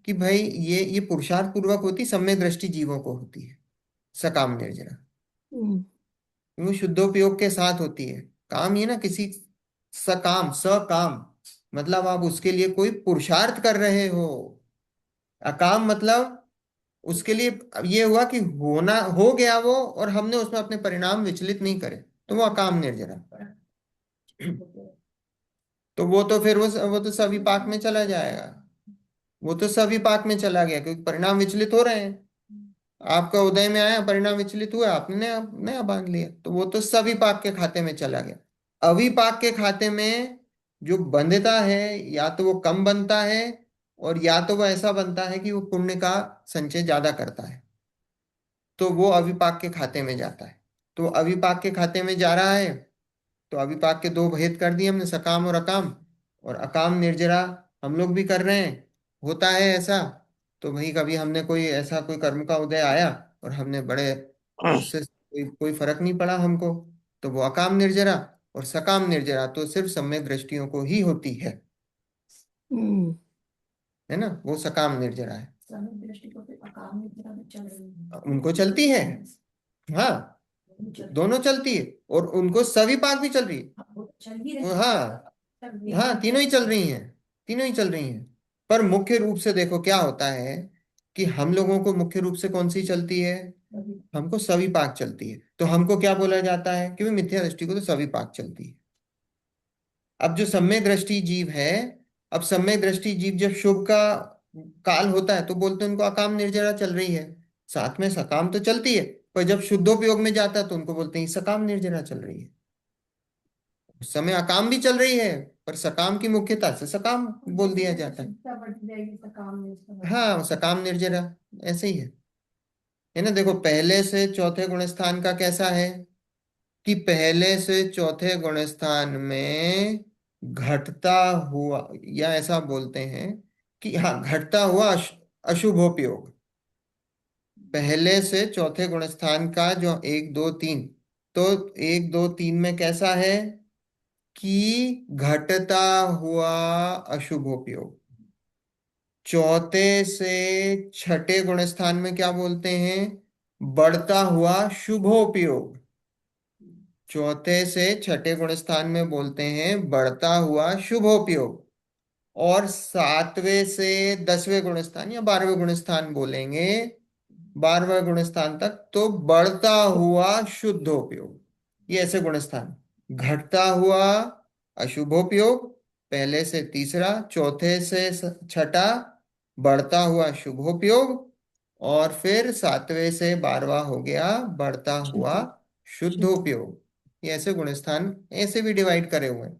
कि भाई ये पुरुषार्थ पूर्वक होती, सम्यक दृष्टि जीवों को होती है सकाम निर्जरा। हम्म, वो शुद्धोपयोग के साथ होती है। काम ये ना किसी, सकाम मतलब आप उसके लिए कोई पुरुषार्थ कर रहे हो। अकाम मतलब उसके लिए अब ये हुआ कि होना हो गया वो, और हमने उसमें अपने परिणाम विचलित नहीं करे, तो वो अकाम निर्जरा। तो वो तो फिर वो तो सभी पाक में चला जाएगा। वो तो सभी पाक में चला गया क्योंकि परिणाम विचलित हो रहे हैं। आपका उदय में आया, परिणाम विचलित हुआ, आपने नया नया बांध लिया, तो वो तो सभी पाक के खाते में चला गया। अविपाक के खाते में जो बंधता है, या तो वो कम बनता है, और या तो वो ऐसा बनता है कि वो पुण्य का संचय ज्यादा करता है, तो वो अविपाक के खाते में जाता है। तो अविपाक के खाते में जा रहा है, तो अविपाक के दो भेद कर दिए हमने, सकाम और अकाम। और अकाम निर्जरा हम लोग भी कर रहे हैं, होता है ऐसा। तो वही कभी हमने कोई ऐसा कोई कर्म का उदय आया और हमने बड़े, उससे कोई फर्क नहीं पड़ा हमको, तो वो अकाम निर्जरा। और सकाम निर्जरा तो सिर्फ सम्यक दृष्टियों को ही होती हम्म, है ना, वो सकाम निर्जरा है। उनको चलती है, हाँ, दोनों चलती है, और उनको सभी पाक भी चल रही है। हाँ, हाँ, तीनों ही चल रही हैं, तीनों ही चल रही हैं। पर मुख्य रूप से देखो क्या होता है कि हम लोगों को मुख्य रूप से कौन सी चलती है? हमको सभी पाक चलती है। तो हमको क्या बोला जाता है कि भाई मिथ्या दृष्टि को तो सभी पाक चलती है। अब जो सम्यक दृष्टि जीव है, अब सम्यक दृष्टि जीव जब शुभ का काल होता है तो बोलते हैं उनको अकाम निर्जरा चल रही है। साथ में सकाम तो चलती है, पर जब शुद्धोपयोग में जाता है तो उनको बोलते हैं सकाम निर्जरा चल रही है। उस समय अकाम भी चल रही है, पर सकाम की मुख्यता से सकाम बोल दिया जाता है। हाँ, सकाम निर्जरा ऐसे ही है ना। देखो पहले से चौथे गुण स्थान का कैसा है, कि पहले से चौथे गुण स्थान में घटता हुआ, या ऐसा बोलते हैं कि हाँ, घटता हुआ अशुभोपयोग। पहले से चौथे गुण स्थान का जो एक दो तीन, तो एक दो तीन में कैसा है कि घटता हुआ अशुभोपयोग। चौथे से छठे गुण स्थान में क्या बोलते हैं, बढ़ता हुआ शुभोपयोग। चौथे से छठे गुण स्थान में बोलते हैं बढ़ता हुआ शुभोपयोग। और सातवें से 10वें गुण स्थान या 12वें गुण स्थान बोलेंगे, 12वें गुण स्थान तक तो बढ़ता हुआ शुद्धोपयोग। ये ऐसे गुण स्थान, घटता हुआ अशुभोपयोग, पहले से तीसरा, चौथे से छठा बढ़ता हुआ शुभोपयोग, और फिर सातवें से 12वां हो गया बढ़ता हुआ शुद्ध शुद्ध शुद्धोपयोग। ये ऐसे गुण स्थान ऐसे भी डिवाइड करे हुए हैं।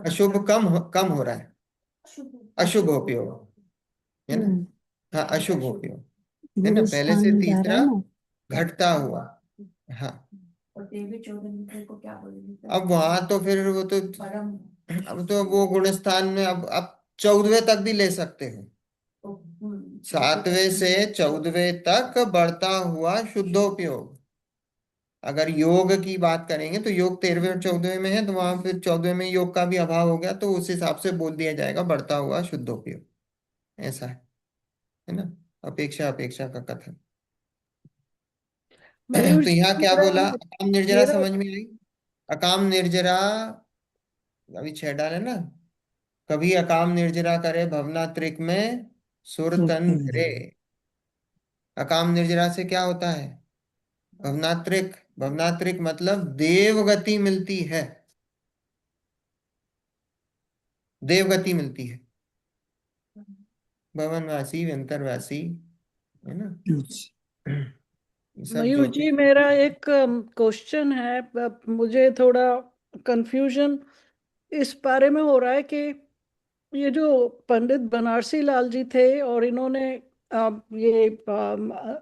अशुभ कम हो रहा है, अशुभ उपयोग, है ना। हम्म। हाँ, अशुभ उपयोग, है ना, गुरु पहले स्थान से में जा रहा तीसरा है ना। घटता हुआ। हाँ, अब वहां तो फिर वो तो, अब तो वो गुण स्थान में अब 14वें तक भी ले सकते हो। 7वें से 14वें तक बढ़ता हुआ शुद्धोपयोग। अगर योग की बात करेंगे तो योग 13वें और 14वें में है, तो वहां फिर 14वें में योग का भी अभाव हो गया, तो उस हिसाब से बोल दिया जाएगा बढ़ता हुआ शुद्धोपयोग। ऐसा है ना, अपेक्षा अपेक्षा का कथन। मयूर तो जी यहाँ क्या बोला, मेरा अकाम निर्जरा मेरा समझ में आई। अकाम निर्जरा, अभी 6 डाले ना। कभी अकाम निर्जरा करे भवना त्रिक में सुर तन धरे। अकाम निर्जरा से क्या होता है, भवनात्रिक, भवनात्रिक मतलब देवगति मिलती है, देवगति मिलती है। भवनवासी अंतरवासी, है ना। ये सब मयूर जो भी। जी मेरा एक क्वेश्चन है। मुझे थोड़ा कंफ्यूजन इस बारे में हो रहा है कि ये जो पंडित बनारसी लाल जी थे और इन्होंने ये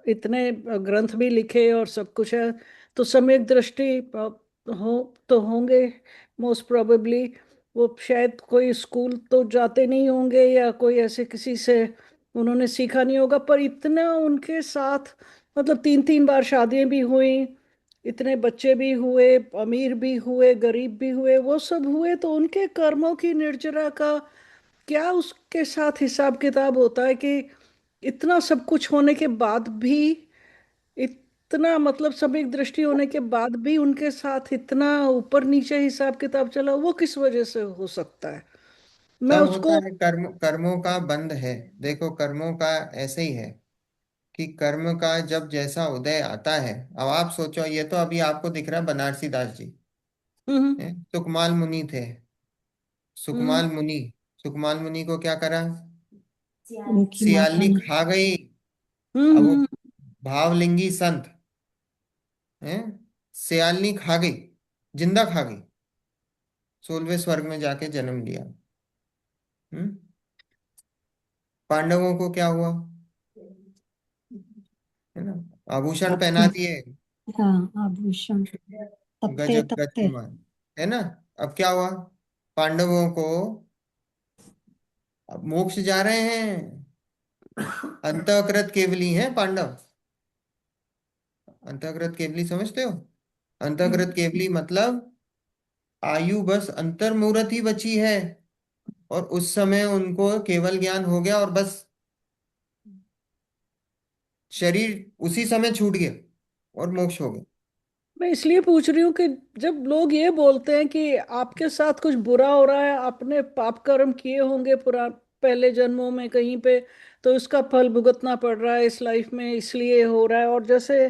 इतने ग्रंथ भी लिखे और सब कुछ है, तो सम्यक दृष्टि हो तो होंगे मोस्ट प्रोबेबली। वो शायद कोई स्कूल तो जाते नहीं होंगे या कोई ऐसे किसी से उन्होंने सीखा नहीं होगा, पर इतना उनके साथ मतलब तीन तीन बार शादियां भी हुई, इतने बच्चे भी हुए, अमीर भी हुए, गरीब भी हुए, वो सब हुए, तो उनके कर्मों की निर्जरा का क्या उसके साथ हिसाब किताब होता है कि इतना सब कुछ होने के बाद भी, इतना मतलब सम्यक दृष्टि होने के बाद भी उनके साथ इतना ऊपर नीचे हिसाब किताब चला, वो किस वजह से हो सकता है? मैं सब होता उसको। है, कर्मों का बंध है। देखो कर्मों का ऐसे ही है कि कर्म का जब जैसा उदय आता है, अब आप सोचो, ये तो अभी आपको दिख रहा है बनारसी दास जी, हम्म। सुकमाल मुनि थे। हम्म। सुकमाल मुनि, सुकमाल मुनि को क्या करा, उनकी माता सियालनी ने। खा गई। अब वो हम्म। भावलिंगी संत है, सियालनी खा गई, जिंदा खा गई, 16वें स्वर्ग में जाके जन्म लिया। हम्म। पांडवों को क्या हुआ, है ना, आभूषण पहना अपने। दिए, हाँ, आभूषण। तपते गजब तपते। गजमान, है ना। अब क्या हुआ, पांडवों को, अब मोक्ष जा रहे हैं, अंतःकृत केवली हैं पांडव। अंतःकृत केवली समझते हो, अंतःकृत केवली मतलब आयु बस अंतर्मुहूर्त ही बची है, और उस समय उनको केवल ज्ञान हो गया और बस शरीर उसी समय छूट गया और मोक्ष हो गया। मैं इसलिए पूछ रही हूँ कि जब लोग ये बोलते हैं कि आपके साथ कुछ बुरा हो रहा है, आपने पाप कर्म किए होंगे पुरा पहले जन्मों में कहीं पे, तो इसका फल भुगतना पड़ रहा है इस लाइफ में, इसलिए हो रहा है, और जैसे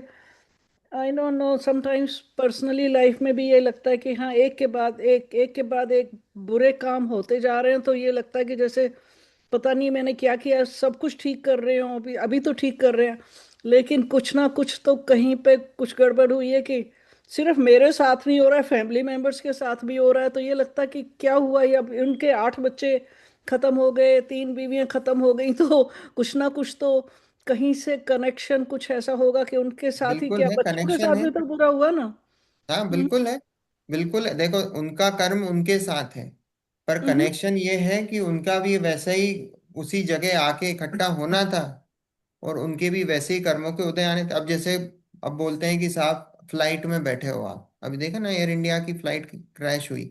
I don't know, sometimes personally life में भी ये लगता है कि हाँ, एक के बाद एक, एक के बाद एक बुरे काम होते जा रहे हैं, तो ये लगता है कि जैसे पता नहीं मैंने क्या किया, सब कुछ ठीक कर रहे हो, अभी अभी तो ठीक कर रहे हैं, लेकिन कुछ ना कुछ तो कहीं पे कुछ गड़बड़ हुई है कि सिर्फ मेरे साथ नहीं हो रहा है, फैमिली मेंबर्स के साथ भी हो रहा है। तो ये लगता है कि क्या हुआ, ये अब उनके 8 बच्चे खत्म हो गए, 3 बीवियां खत्म हो गई, तो कुछ ना कुछ तो कहीं से कनेक्शन कुछ ऐसा होगा कि उनके साथ ही बिल्कुल क्या, है, बच्चों के कनेक्शन साथ है। भी तो बुरा हुआ ना। हाँ हम्म। बिल्कुल है। बिल्कुल है। देखो, उनका कर्म उनके साथ है, पर हम्म। कनेक्शन ये है कि उनका भी वैसा ही उसी जगह आके इकट्ठा होना था, और उनके भी वैसे ही कर्मों के उदय आने थे। अब जैसे, अब बोलते हैं कि साहब फ्लाइट में बैठे हो आप, अभी देखा ना एयर इंडिया की फ्लाइट क्रैश हुई।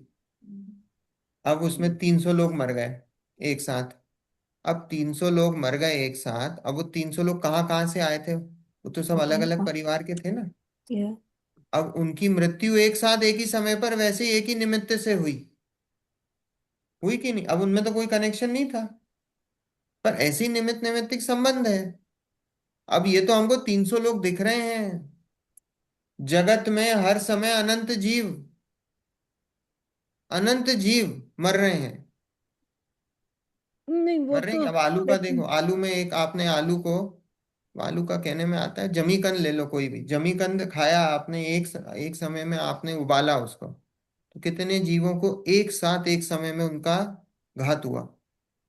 अब उसमें 300 लोग मर गए एक साथ। अब 300 लोग मर गए एक साथ, अब वो 300 लोग कहाँ कहाँ से आए थे? वो तो सब अलग अलग परिवार के थे ना। Yeah. अब उनकी मृत्यु एक साथ एक ही समय पर वैसे ही एक ही निमित्त से हुई, हुई कि नहीं? अब उनमें तो कोई कनेक्शन नहीं था, पर ऐसी निमित्त निमित्तिक संबंध है। अब ये तो हमको 300 लोग दिख रहे हैं, जगत में हर समय अनंत जीव, अनंत जीव मर रहे हैं। नहीं, वो मर रहे हैं तो कि? अब आलू का देखो, लेकिन आलू में एक आपने आलू को, आलू का कहने में आता है जमीकंद, ले लो कोई भी जमीकंद खाया आपने, एक समय में आपने उबाला उसको, तो कितने जीवों को एक साथ एक समय में उनका घात हुआ?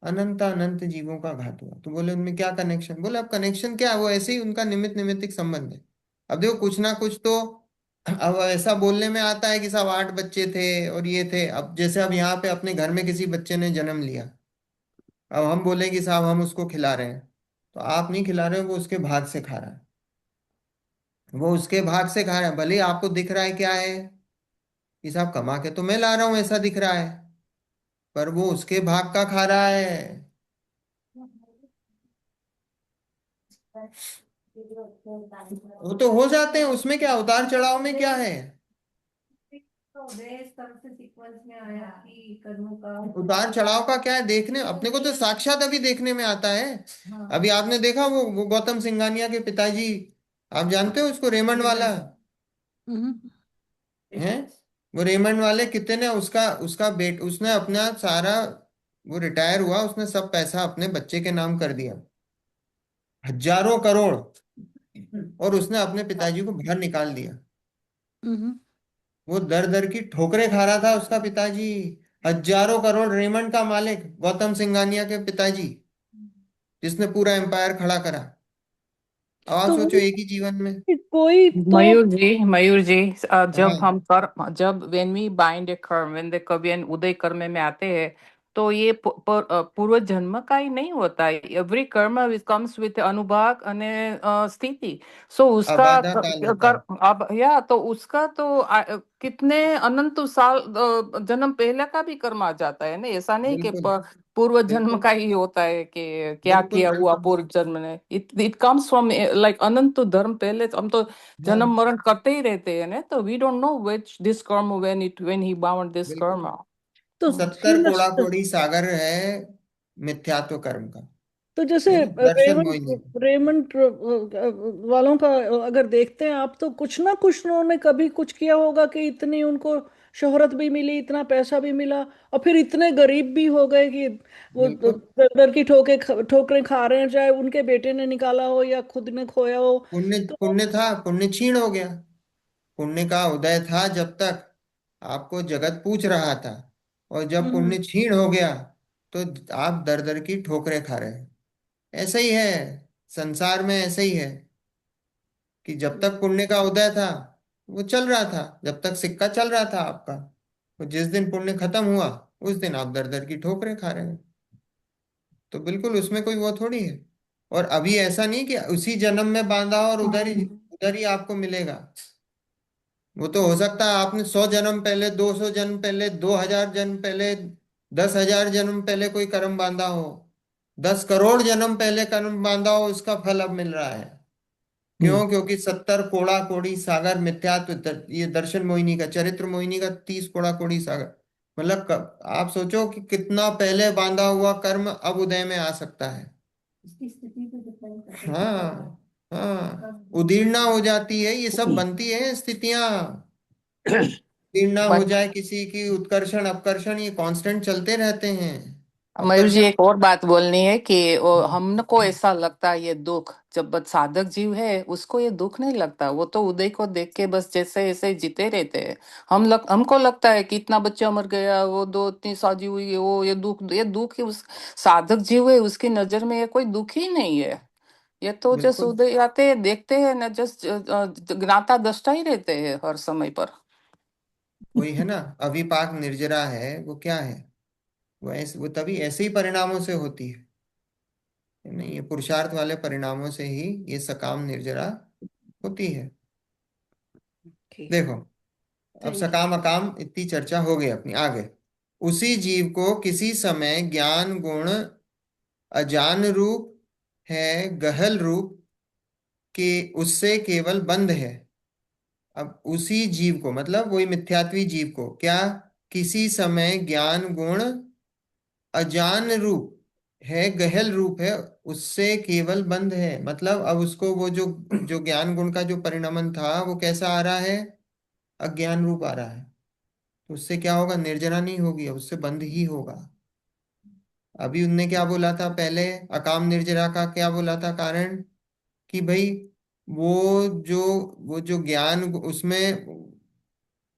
अनंत अनंत जीवों का घात हुआ। तो बोले उनमें क्या कनेक्शन? बोले अब कनेक्शन क्या है, वो ऐसे ही उनका निमित्त निमित्तिक संबंध है। अब देखो कुछ ना कुछ तो, अब ऐसा बोलने में आता है कि साहब 8 बच्चे थे और ये थे। अब जैसे अब यहाँ पे अपने घर में किसी बच्चे ने जन्म लिया, अब हम बोले कि साहब हम उसको खिला रहे हैं, तो आप नहीं खिला रहे हो, वो उसके भाग से खा रहा है। वो उसके भाग से खा रहा है, भले ही आपको दिख रहा है क्या है कि साहब कमा के तो मैं ला रहा हूं ऐसा दिख रहा है, पर वो उसके भाग का खा रहा है। वो तो हो जाते हैं, उसमें क्या उतार चढ़ाव में क्या है? उतार चढ़ाव का क्या है? देखने अपने को तो साक्षात अभी देखने में आता है। अभी आपने देखा वो गौतम सिंघानिया के पिताजी, आप जानते हो उसको, रेमंड वाला हम्म। है। वो रेमंड वाले कितने, उसका उसका उसने अपना सारा, वो रिटायर हुआ, उसने सब पैसा अपने बच्चे के नाम कर दिया, हजारों करोड़, और उसने अपने पिताजी को बाहर निकाल दिया। हम्म। वो दर दर की ठोकरें खा रहा था उसका पिताजी। हजारों करोड़, रेमंड का मालिक गौतम सिंघानिया के पिताजी, जिसने पूरा एम्पायर खड़ा करा। अब आप तो सोचो वही एक ही जीवन में। कोई तो। मयूर जी, जब हाँ, हम कर जब व्हेन वी बाइंड ए कर्म, व्हेन द कवि उदय कर्म में आते हैं, तो ये पूर्व जन्म का ही नहीं होता है। एवरी कर्म कम्स विथ अनुभाग अने स्थिति। सो उसका अबाधा काल होता कर है। अब या तो उसका तो कितने अनंत साल जन्म पहले का भी कर्म आ जाता है ना। ऐसा नहीं कि बिल्कुल पूर्व जन्म बिल्कुल का ही होता है कि क्या बिल्कुल किया हुआ बिल्कुल। पूर्व जन्म ने। It it comes from like अनंत धर्म। पहले तो हम तो जन्म हाँ मरण करते ही रहते हैं ना, तो we don't know which this karma when he bound this बिल्कुल। कर्म। तो 70 कोड़ा कोड़ी सागर है मिथ्यात्व कर्म का। तो जैसे है ना, दर्शन रेमंड मोहिनी। रेमंड वालों का अगर देखते हैं आप, तो कुछ ना कुछ उन्होंने कभी कुछ किया होगा कि इतनी उनको शोहरत भी मिली, इतना पैसा भी मिला, और फिर इतने गरीब भी हो गए कि वो बिल्कुल। दर दर की ठोकरें खा रहे हैं, चाहे उनके बेटे ने निकाला हो या खुद ने खोया हो। पुण्य तो पुण्य था, पुण्य क्षीण हो गया। पुण्य का उदय था जब तक आपको जगत पूछ रहा था, और जब हम्म। पुण्य क्षीण हो गया तो आप दर दर की ठोकरें खा रहे हैं। ऐसा ही है, संसार में ऐसा ही है कि जब तक पुण्य का उदय था वो चल रहा था, जब तक सिक्का चल रहा था आपका, तो जिस दिन पुण्य खत्म हुआ उस दिन आप दर दर की ठोकरें खा रहे हैं। तो बिल्कुल उसमें कोई वो थोड़ी है। और अभी ऐसा नहीं कि उसी जन्म में बांधा और उधर ही आपको मिलेगा। वो तो हो सकता है आपने 100 जन्म पहले, 200 जन्म पहले, 2000 जन्म पहले, 10,000 जन्म पहले कोई कर्म बांधा हो, 10 करोड़ जन्म पहले कर्म बांधा हो, उसका फल अब मिल रहा है। हम्म। क्यों? क्योंकि 70 कोड़ा कोड़ी सागर मिथ्यात्व ये दर्शन मोहिनी का, चरित्र मोहिनी का 30 कोड़ा कोड़ी सागर। मतलब आप सोचो कि कितना पहले बांधा हुआ कर्म अब उदय में आ सकता है। हाँ, हाँ, उदीर्णा हो जाती है, ये सब बनती है स्थितियां। उदीर्णा हो बट जाए किसी की, उत्कर्षण अपकर्षण, ये कांस्टेंट चलते रहते हैं। मयूर जी, अपकर्षण। एक और बात बोलनी है कि हमको ऐसा लगता है ये दुख, जब साधक जीव है उसको ये दुख नहीं लगता, वो तो उदय को देख के बस जैसे ऐसे जीते रहते हैं। हमको लगता है कि इतना बच्चा मर गया, वो दो इतनी शादी हुई, वो ये दुख ही उस साधक जीव है उसकी नजर में ये कोई दुख ही नहीं है। ये तो जस्ट बिल्कुल उदय आते हैं, देखते हैं ना, जस्ट ज्ञाता दृष्टा ही रहते हैं हर समय पर। वही है ना, अविपाक निर्जरा है वो, क्या है वो तभी ऐसे ही परिणामों से होती है नहीं, ये पुरुषार्थ वाले परिणामों से ही ये सकाम निर्जरा होती है। Okay, देखो, अब thank you. सकाम अकाम इतनी चर्चा हो गई अपनी, आगे। उसी जीव को किसी समय ज्ञान गुण अजान रूप है, गहल रूप के उससे केवल बंध है। अब उसी जीव को, मतलब वही मिथ्यात्वी जीव को, क्या किसी समय ज्ञान गुण अजान रूप है, गहल रूप है, उससे केवल बंध है। मतलब अब उसको वो जो जो ज्ञान गुण का जो परिणमन था वो कैसा आ रहा है, अज्ञान रूप आ रहा है। तो उससे क्या होगा, निर्जरा नहीं होगी, अब उससे बंध ही होगा। अभी उनने क्या बोला था पहले, अकाम निर्जरा का क्या बोला था कारण, कि भाई वो जो वो जो ज्ञान उसमें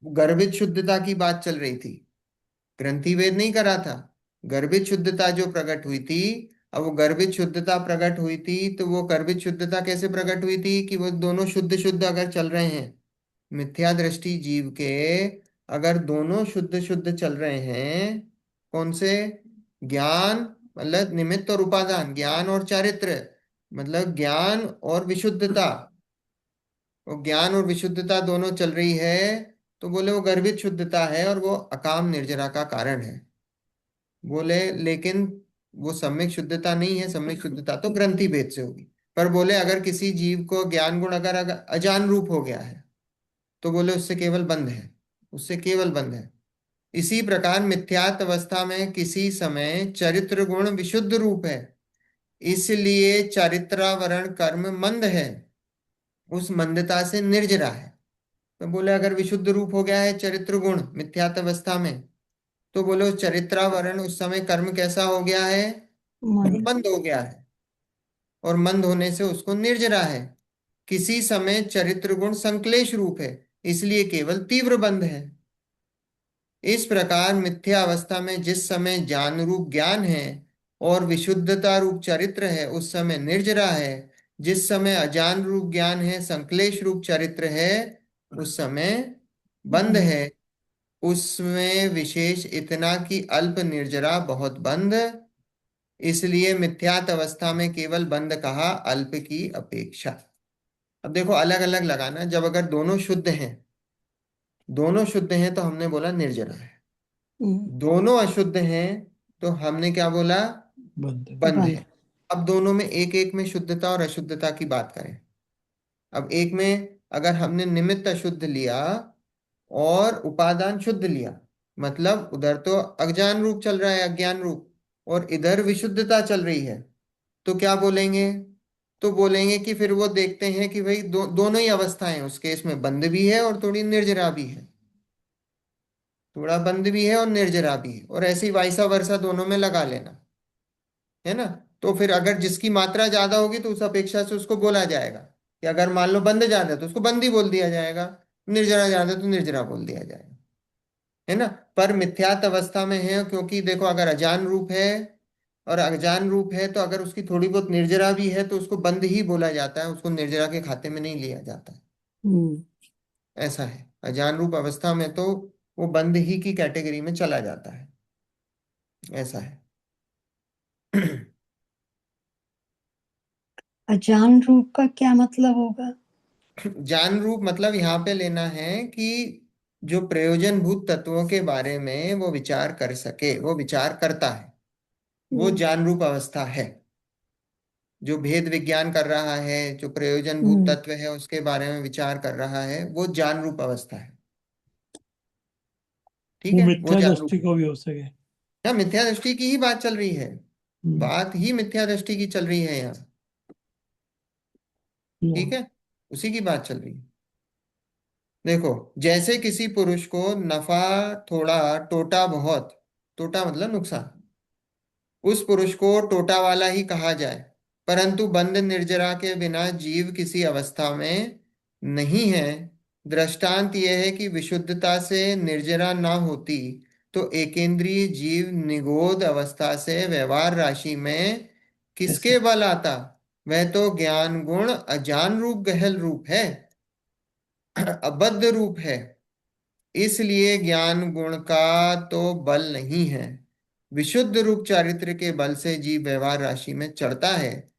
गर्भित शुद्धता की बात चल रही थी, ग्रंथि भेद नहीं करा था, गर्भित शुद्धता जो प्रकट हुई थी। अब वो गर्भित शुद्धता प्रकट हुई थी, तो वो गर्भित शुद्धता कैसे प्रकट हुई थी, कि वो दोनों शुद्ध शुद्ध अगर चल रहे हैं, मिथ्या दृष्टि जीव के, अगर दोनों शुद्ध शुद्ध चल रहे हैं, कौन से, ज्ञान मतलब निमित्त और उपादान, ज्ञान और चारित्र, मतलब ज्ञान और विशुद्धता, वो ज्ञान और विशुद्धता दोनों चल रही है, तो बोले वो गर्भित शुद्धता है और वो अकाम निर्जरा का कारण है। बोले लेकिन वो सम्यक शुद्धता नहीं है, सम्यक शुद्धता तो ग्रंथि भेद से होगी। पर बोले अगर किसी जीव को ज्ञान गुण अगर अजान रूप हो गया है, तो बोले उससे केवल बंध है, उससे केवल बंध है। इसी प्रकार मिथ्यात्व अवस्था में किसी समय चरित्र गुण विशुद्ध रूप है, इसलिए चारित्रावरण कर्म मंद है, उस मंदता से निर्जरा है। तो बोले अगर विशुद्ध रूप हो गया है चरित्र गुण मिथ्यात्व अवस्था में, तो बोले उस चरित्रावरण उस समय कर्म कैसा हो गया है, मन। मंद हो गया है, और मंद होने से उसको निर्जरा है। किसी समय चरित्र गुण संक्लेश रूप है, इसलिए केवल तीव्र बंध है। इस प्रकार मिथ्या अवस्था में जिस समय ज्ञान रूप ज्ञान है और विशुद्धता रूप चरित्र है, उस समय निर्जरा है। जिस समय अजान रूप ज्ञान है, संक्लेश रूप चरित्र है, उस समय बंध है। उसमें विशेष इतना कि अल्प निर्जरा बहुत बंध, इसलिए मिथ्यात अवस्था में केवल बंध कहा अल्प की अपेक्षा। अब देखो अलग अलग लगाना, जब अगर दोनों शुद्ध हैं, दोनों शुद्ध हैं तो हमने बोला निर्जरा है, दोनों अशुद्ध हैं तो हमने क्या बोला, बंद। बंद बंद। है। अब दोनों में एक एक में शुद्धता और अशुद्धता की बात करें। अब एक में अगर हमने निमित्त अशुद्ध लिया और उपादान शुद्ध लिया, मतलब उधर तो अज्ञान रूप चल रहा है, अज्ञान रूप, और इधर विशुद्धता चल रही है, तो क्या बोलेंगे, तो बोलेंगे कि फिर वो देखते हैं कि भाई दोनों ही अवस्थाएं हैं, उस केस में बंद भी है और थोड़ी निर्जरा भी है, थोड़ा बंद भी है और निर्जरा भी है, और ऐसे ही वाइसा वर्षा दोनों में लगा लेना, है ना। तो फिर अगर जिसकी मात्रा ज्यादा होगी तो उस अपेक्षा से उसको बोला जाएगा कि अगर मान लो बंद ज्यादा है तो उसको बंद ही बोल दिया जाएगा, निर्जरा ज्यादा है तो निर्जरा बोल दिया जाएगा, है ना। पर मिथ्यात अवस्था में है, क्योंकि देखो अगर अजान रूप है, और अजान रूप है तो अगर उसकी थोड़ी बहुत निर्जरा भी है तो उसको बंद ही बोला जाता है, उसको निर्जरा के खाते में नहीं लिया जाता है। ऐसा है, अजान रूप अवस्था में तो वो बंद ही की कैटेगरी में चला जाता है, ऐसा है। अजान रूप का क्या मतलब होगा? ज्ञान रूप मतलब यहाँ पे लेना है कि जो प्रयोजनभूत तत्वों के बारे में वो विचार कर सके, वो विचार करता है, वो हम्म। ज्ञान रूप अवस्था है। जो भेद विज्ञान कर रहा है, जो प्रयोजनभूत हम्म। तत्व है उसके बारे में विचार कर रहा है, वो ज्ञान रूप अवस्था है। ठीक वो है, वो मिथ्या ज्ञान रूप दृष्टि है। को भी हो सके। यहाँ मिथ्या दृष्टि की ही बात चल रही है, हम्म। बात ही मिथ्या दृष्टि की चल रही है यहाँ। ठीक है, उसी की बात चल रही है। देखो, जैसे किसी पुरुष को नफा थोड़ा टोटा बहुत, टोटा मतलब नुकसान, उस पुरुष को टोटा वाला ही कहा जाए, परंतु बंध निर्जरा के बिना जीव किसी अवस्था में नहीं है। दृष्टांत यह है कि विशुद्धता से निर्जरा ना होती तो एकेंद्रीय जीव निगोद अवस्था से व्यवहार राशि में किसके बल आता। वह तो ज्ञान गुण अजान रूप गहल रूप है, अबद्ध रूप है, इसलिए ज्ञान गुण का तो बल नहीं है। विशुद्ध रूप चारित्र के बल से जीव व्यवहार राशि में चढ़ता है।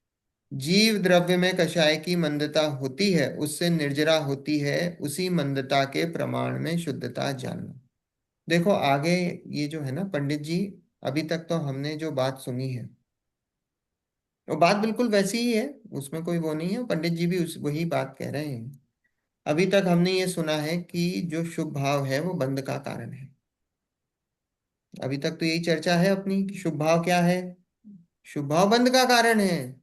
जीव द्रव्य में कषाय की मंदता होती है, उससे निर्जरा होती है, उसी मंदता के प्रमाण में शुद्धता जानना। देखो आगे, ये जो है ना पंडित जी, अभी तक तो हमने जो बात सुनी है वो बात बिल्कुल वैसी ही है, उसमें कोई वो नहीं है, पंडित जी भी उस वही बात कह रहे हैं। अभी तक हमने ये सुना है कि जो शुभ भाव है वो बंध का कारण है। अभी तक तो यही चर्चा है अपनी कि शुभ भाव क्या है, शुभ भाव बंध का कारण है।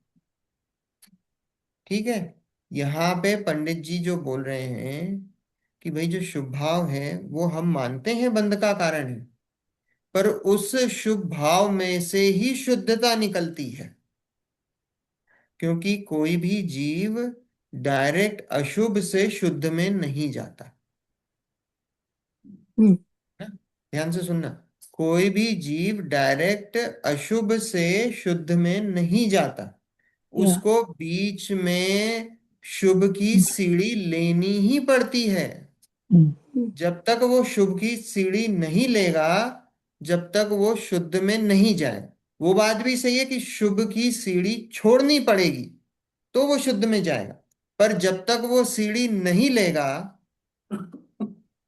ठीक है, यहाँ पे पंडित जी जो बोल रहे हैं कि भाई जो शुभ भाव है वो हम मानते हैं बंध का कारण है, पर उस शुभ भाव में से ही शुद्धता निकलती है, क्योंकि कोई भी जीव डायरेक्ट अशुभ से शुद्ध में नहीं जाता। हम्म, ना? ध्यान से सुनना, कोई भी जीव डायरेक्ट अशुभ से शुद्ध में नहीं जाता, या उसको बीच में शुभ की सीढ़ी लेनी ही पड़ती है। जब तक वो शुभ की सीढ़ी नहीं लेगा, जब तक वो शुद्ध में नहीं जाए। वो बात भी सही है कि शुभ की सीढ़ी छोड़नी पड़ेगी तो वो शुद्ध में जाएगा, पर जब तक वो सीढ़ी नहीं लेगा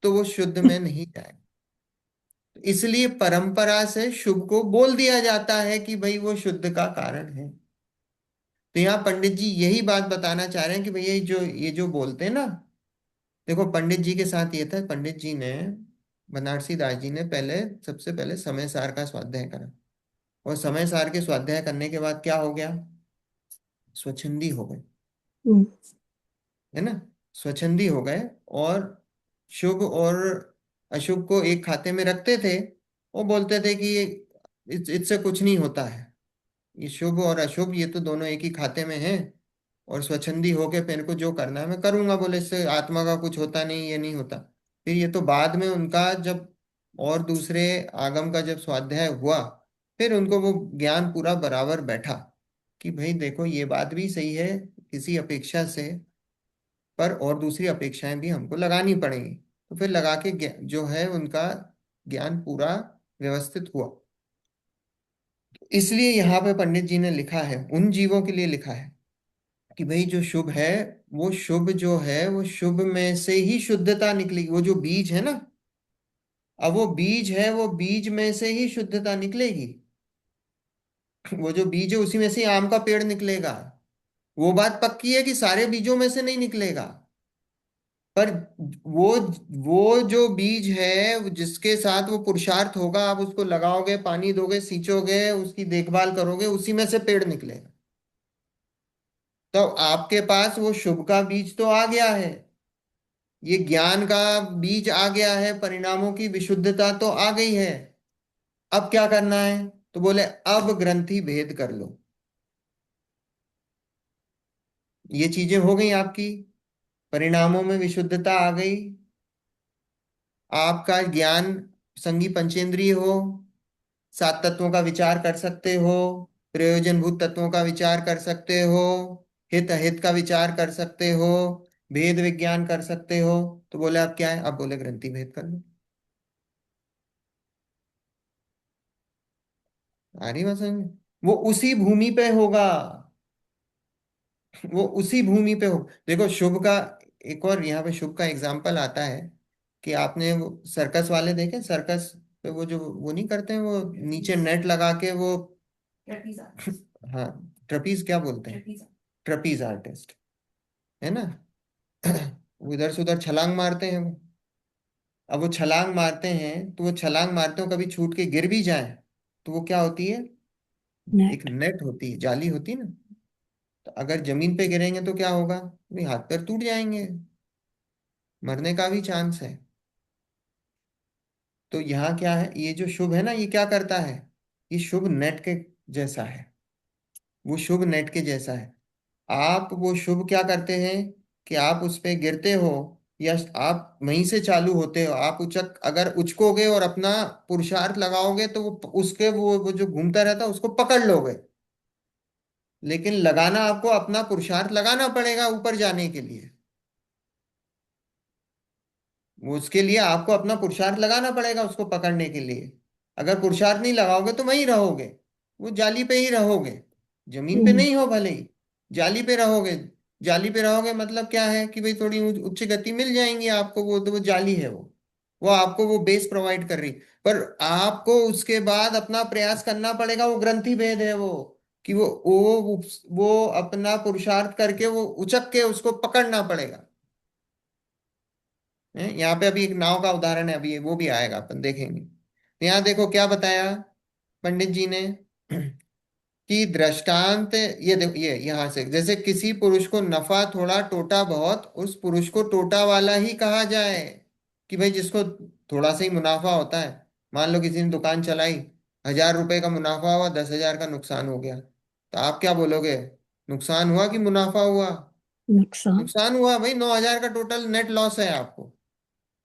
तो वो शुद्ध में नहीं जाएगा। इसलिए परंपरा से शुभ को बोल दिया जाता है कि भाई वो शुद्ध का कारण है। तो यहाँ पंडित जी यही बात बताना चाह रहे हैं कि भैया ये जो बोलते हैं ना, देखो पंडित जी के साथ ये था, पंडित जी ने, बनारसी दास जी ने पहले, सबसे पहले समय सार का स्वाध्याय करा, और समय सार के स्वाध्याय करने के बाद क्या हो गया, स्वच्छंदी हो गए, हम्म, है ना, स्वच्छंदी हो गए, और शुभ और अशुभ को एक खाते में रखते थे। वो बोलते थे कि इससे कुछ नहीं होता है, ये शुभ और अशुभ ये तो दोनों एक ही खाते में हैं, और स्वच्छंदी होके मेरे को जो करना है मैं करूंगा, बोले इससे आत्मा का कुछ होता नहीं, ये नहीं होता। फिर ये तो बाद में उनका जब और दूसरे आगम का जब स्वाध्याय हुआ, फिर उनको वो ज्ञान पूरा बराबर बैठा कि भाई देखो ये बात भी सही है किसी अपेक्षा से, पर और दूसरी अपेक्षाएं भी हमको लगानी पड़ेंगी। तो फिर लगा के जो है उनका ज्ञान पूरा व्यवस्थित हुआ। इसलिए यहाँ पे पंडित जी ने लिखा है, उन जीवों के लिए लिखा है कि भाई जो शुभ है, वो शुभ जो है वो शुभ में से ही शुद्धता निकलेगी। वो जो बीज है ना, अब वो बीज है, वो बीज में से ही शुद्धता निकलेगी। वो जो बीज है उसी में से ही आम का पेड़ निकलेगा। वो बात पक्की है कि सारे बीजों में से नहीं निकलेगा, पर वो वो जो बीज है जिसके साथ वो पुरुषार्थ होगा, आप उसको लगाओगे, पानी दोगे, सींचोगे, उसकी देखभाल करोगे, उसी में से पेड़ निकलेगा। तो आपके पास वो शुभ का बीज तो आ गया है, ये ज्ञान का बीज आ गया है, परिणामों की विशुद्धता तो आ गई है। अब क्या करना है, तो बोले अब ग्रंथि भेद कर लो। ये चीजें हो गई आपकी, परिणामों में विशुद्धता आ गई, आपका ज्ञान संगी पंचेंद्रिय हो, सात तत्वों का विचार कर सकते हो, प्रयोजनभूत तत्वों का विचार कर सकते हो, हित अहित का विचार कर सकते हो, भेद विज्ञान कर सकते हो। तो बोले अब क्या है, अब बोले ग्रंथि भेद कर लो। आ रही बात समझ में? वो उसी भूमि पे होगा, वो उसी भूमि पे हो। देखो शुभ का, एक और यहाँ पे शुभ का एग्जाम्पल आता है कि आपने वो सर्कस वाले देखे, सर्कस पे वो जो वो नहीं करते हैं, वो नीचे नेट लगा के वो, हाँ, ट्रपीज क्या बोलते हैं, ट्रपीज आर्टिस्ट, है ना। वो इधर से उधर छलांग मारते हैं वो। अब वो छलांग मारते हैं तो वो छलांग मारते हो, कभी छूट के गिर भी जाए तो वो क्या होती है, एक नेट। नेट होती है, जाली होती है ना। तो अगर जमीन पे गिरेंगे तो क्या होगा, भाई हाथ पैर टूट जाएंगे, मरने का भी चांस है। तो यहाँ क्या है, ये जो शुभ है ना, ये क्या करता है, ये शुभ नेट के जैसा है, वो शुभ नेट के जैसा है। आप वो शुभ क्या करते हैं कि आप उस पे गिरते हो, या आप वहीं से चालू होते हो, आप उचक अगर उचकोगे और अपना पुरुषार्थ लगाओगे तो वो उसके वो जो घूमता रहता है उसको पकड़ लोगे। लेकिन लगाना, आपको अपना पुरुषार्थ लगाना पड़ेगा ऊपर जाने के लिए। वो उसके लिए आपको अपना पुरुषार्थ लगाना पड़ेगा उसको पकड़ने के लिए। अगर पुरुषार्थ नहीं लगाओगे तो वहीं रहोगे, वो जाली पे ही रहोगे, जमीन पे नहीं हो भले ही, जाली पे रहोगे। जाली पे रहोगे मतलब क्या है कि भाई थोड़ी उच्च गति मिल जाएंगी आपको, वो तो वो जाली है, वो आपको वो बेस प्रोवाइड कर रही। पर आपको उसके बाद अपना प्रयास करना पड़ेगा, वो ग्रंथि भेद है वो, कि वो अपना पुरुषार्थ करके वो उचक के उसको पकड़ना पड़ेगा। यहाँ पे अभी एक नाव का उदाहरण है, अभी वो भी आएगा, अपन देखेंगे। तो यहाँ देखो क्या बताया पंडित जी ने कि दृष्टांत, ये देखो, ये यहाँ से जैसे किसी पुरुष को नफा थोड़ा टोटा बहुत, उस पुरुष को टोटा वाला ही कहा जाए। कि भाई जिसको थोड़ा सा ही मुनाफा होता है, मान लो किसी ने दुकान चलाई, 1,000 रुपए का मुनाफा हुआ, 10,000 का नुकसान हो गया, तो आप क्या बोलोगे, नुकसान हुआ कि मुनाफा हुआ? नुकसान। नुकसान हुआ भाई, 9,000 का टोटल नेट लॉस है आपको,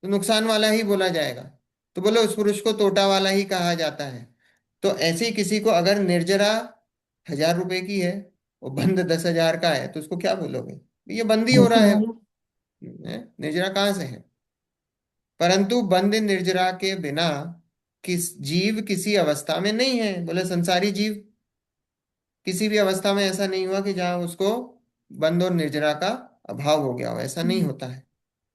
तो नुकसान वाला ही बोला जाएगा। तो बोले उस पुरुष को तोटा वाला ही कहा जाता है। तो ऐसे ही किसी को अगर निर्जरा 1,000 रुपए की है और बंद 10,000 का है, तो उसको क्या बोलोगे, ये बंदी हो रहा टोटे है, वाला। निर्जरा कहाँ से है? परंतु बंद निर्जरा के बिना किस जीव किसी अवस्था में नहीं है, बोले संसारी जीव किसी भी अवस्था में ऐसा नहीं हुआ कि जहां उसको बंद और निर्जरा का अभाव हो गया हो, ऐसा नहीं होता है।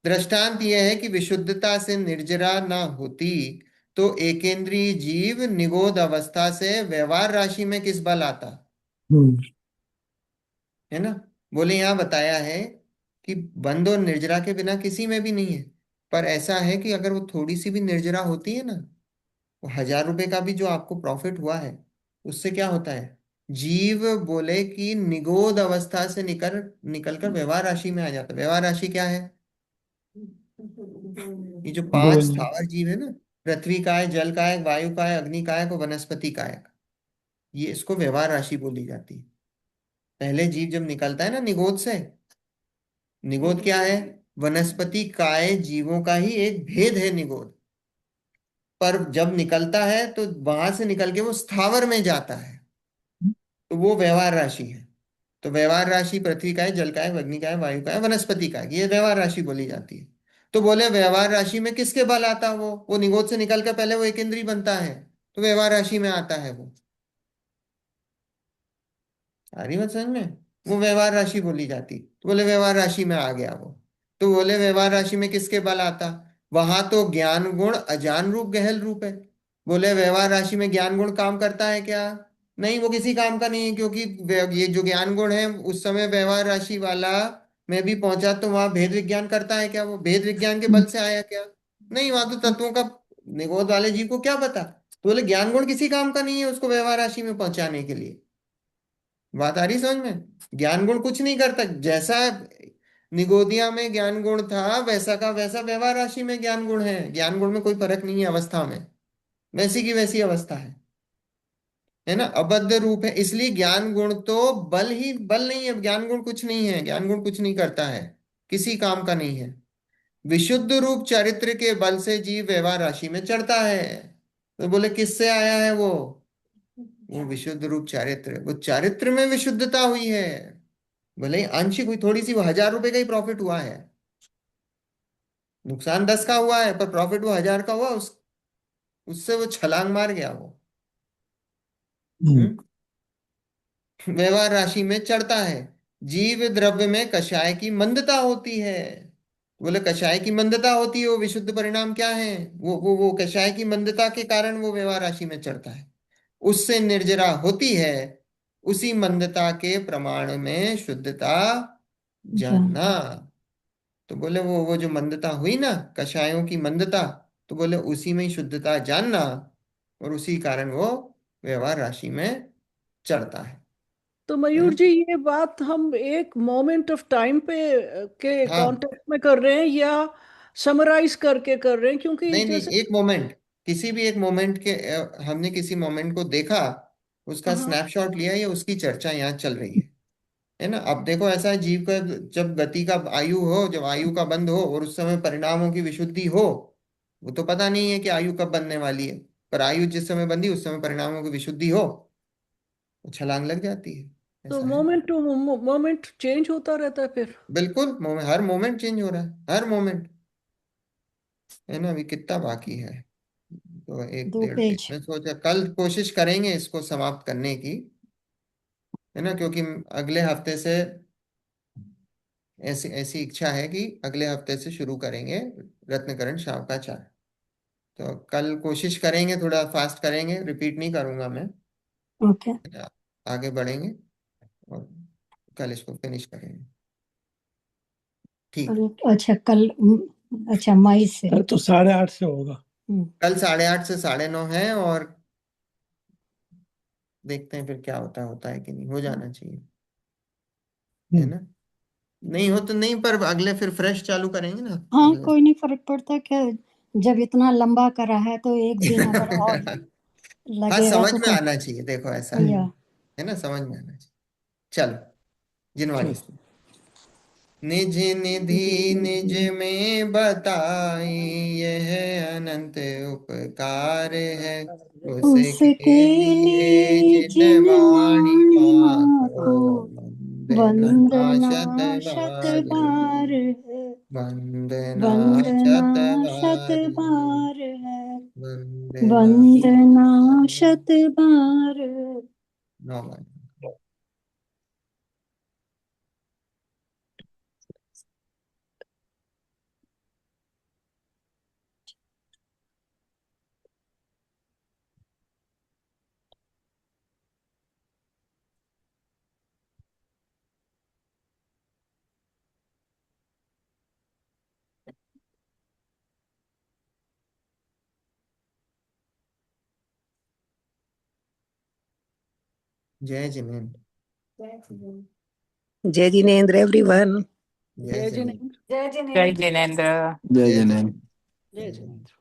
दृष्टांत यह है कि विशुद्धता से निर्जरा ना होती तो एकेंद्रीय जीव निगोद अवस्था से व्यवहार राशि में किस बल आता, है ना। बोले यहाँ बताया है कि बंद और निर्जरा के बिना किसी में भी नहीं है। पर ऐसा है कि अगर वो थोड़ी सी भी निर्जरा होती है ना, वो 1,000 रुपए का भी जो आपको प्रॉफिट हुआ है, उससे क्या होता है, जीव बोले कि निगोद अवस्था से निकल निकलकर व्यवहार राशि में आ जाता है। व्यवहार राशि क्या है, ये जो पांच बोल। स्थावर जीव है ना, पृथ्वी कायक, जल कायक, वायु कायक, अग्नि कायक और वनस्पति कायक, ये इसको व्यवहार राशि बोली जाती है। पहले जीव जब निकलता है ना निगोद से, निगोद क्या है, वनस्पति काय जीवों का ही एक भेद है निगोद। पर जब निकलता है तो वहां से निकल के वो स्थावर में जाता है, तो वो व्यवहार राशि है। तो व्यवहार राशि पृथ्वी का है, जल का है, अग्नि का है, वायु का है, वनस्पति का है, ये व्यवहार राशि बोली जाती है। तो बोले व्यवहार राशि में किसके बल आता है, वो निगोद से निकल कर पहले वो एक इंद्रिय बनता है, तो व्यवहार राशि में आता है वो। आ रही बात समझ में, वो व्यवहार राशि बोली जाती, तो बोले व्यवहार राशि में आ गया वो। तो बोले व्यवहार राशि में किसके बल आता, वहां तो ज्ञान गुण अजान रूप गहल रूप है। बोले व्यवहार राशि में ज्ञान गुण काम करता है क्या, नहीं, वो किसी काम का नहीं है, क्योंकि ये जो ज्ञान गुण है उस समय व्यवहार राशि वाला में भी पहुंचा, तो वहां भेद विज्ञान करता है क्या, वो भेद विज्ञान के बल से आया क्या, नहीं, वहां तो तत्वों का निगोद वाले जीव को क्या पता। तो बोले ज्ञान गुण किसी काम का नहीं है उसको व्यवहार राशि में पहुंचाने के लिए। बात आ रही समझ में, ज्ञान गुण कुछ नहीं करता, जैसा निगोदिया में ज्ञान गुण था वैसा का वैसा व्यवहार राशि में ज्ञान गुण है, ज्ञान गुण में कोई फर्क नहीं है अवस्था में, वैसी की वैसी अवस्था है ना, अबद्ध रूप है, इसलिए ज्ञान गुण तो बल ही बल नहीं है, ज्ञान गुण कुछ नहीं है, ज्ञान गुण कुछ नहीं करता है, किसी काम का नहीं है। विशुद्ध रूप चरित्र के बल से जीव व्यवहार राशि में चढ़ता है। तो बोले किससे आया है वो विशुद्ध रूप चारित्र, वो चारित्र में विशुद्धता हुई है। भले ही आंशिक हुई थोड़ी सी, वो 1,000 रुपए का ही प्रॉफिट हुआ है, नुकसान 10 का हुआ है, पर प्रॉफिट वो 1,000 का हुआ, उससे वो छलांग मार गया वो। हम्म व्यवहार राशि में चढ़ता है। जीव द्रव्य में कषाय की मंदता होती है। बोले कषाय की मंदता होती है, वो विशुद्ध परिणाम क्या है, वो कषाय की मंदता के कारण वो व्यवहार राशि में चढ़ता है, उससे निर्जरा होती है। उसी मंदता के प्रमाण में शुद्धता जान। जानना। तो बोले वो जो मंदता हुई ना, कषायों की मंदता, तो बोले उसी में ही शुद्धता जानना, और उसी कारण वो व्यवहार राशि में चढ़ता है। तो मयूर जी, ये बात हम एक मोमेंट ऑफ टाइम पे के हाँ, कॉन्टेक्स्ट में कर रहे हैं या समराइज करके कर रहे हैं? क्योंकि नहीं नहीं, जैसे एक मोमेंट, किसी भी एक मोमेंट के हमने किसी मोमेंट को देखा, उसका हाँ स्नैपशॉट लिया, या उसकी चर्चा यहाँ चल रही है ना। अब देखो, ऐसा है, जीव का जब गति का आयु हो, जब आयु का बंध हो, और उस समय परिणामों की विशुद्धि हो, वो तो पता नहीं है कि आयु कब बनने वाली है, पर आयु जिस समय बंधी उस समय परिणामों की विशुद्धि हो, तो छलांग लग जाती है। तो ऐसा है। मोमेंट टू मोमेंट चेंज होता रहता है फिर। बिल्कुल, हर मोमेंट चेंज हो रहा है, हर मोमेंट, है ना। अभी कितना बाकी है? तो एक 2 पेज। डेढ़ पेज में सोचा कल कोशिश करेंगे इसको समाप्त करने की, है ना, क्योंकि अगले हफ्ते से ऐसी ऐसी इच्छा है कि अगले हफ्ते से शुरू करेंगे रत्नकरण शावकाचार। तो कल कोशिश करेंगे, थोड़ा फास्ट करेंगे, रिपीट नहीं करूंगा मैं, ओके। है ना? आगे बढ़ेंगे और कल इसको फिनिश करेंगे। ठीक। अच्छा कल, अच्छा मई से। कल तो 8:30 से होगा। कल 8:30 से 9:30 है, और देखते हैं फिर क्या होता है कि नहीं, हो जाना चाहिए, है हम्म। ना। नहीं हो तो नहीं, पर अगले फिर फ्रेश चालू करेंगे ना हाँ, अगले। कोई नहीं फर्क पड़ता क्या, जब इतना लंबा करा है तो एक दिन अगर और हाँ, लगेगा समझ तो में कोई। आना चाहिए, देखो ऐसा या है ना, समझ में आना चाहिए। चलो, जिनवाणी। चलो। निज निधि निज में बताई, यह अनंत उपकार है, उसके उसके लिए लिए जिन जिनवाणी वाणियों माखो, को वंदना वंदना शत शत बार, बार है, वंदना वंदना शत शत बार, बार है, वंदना वंदना शत शत बार है। बार। जय जिनेन्द्र। जय जिनेन्द्र एवरीवन। जय जय जिनेन्द्र। जिनेन्द्र। जय जिनेन्द्र। जय जय जनेन। जिनेन्द्र। जय जिनेन्द्र।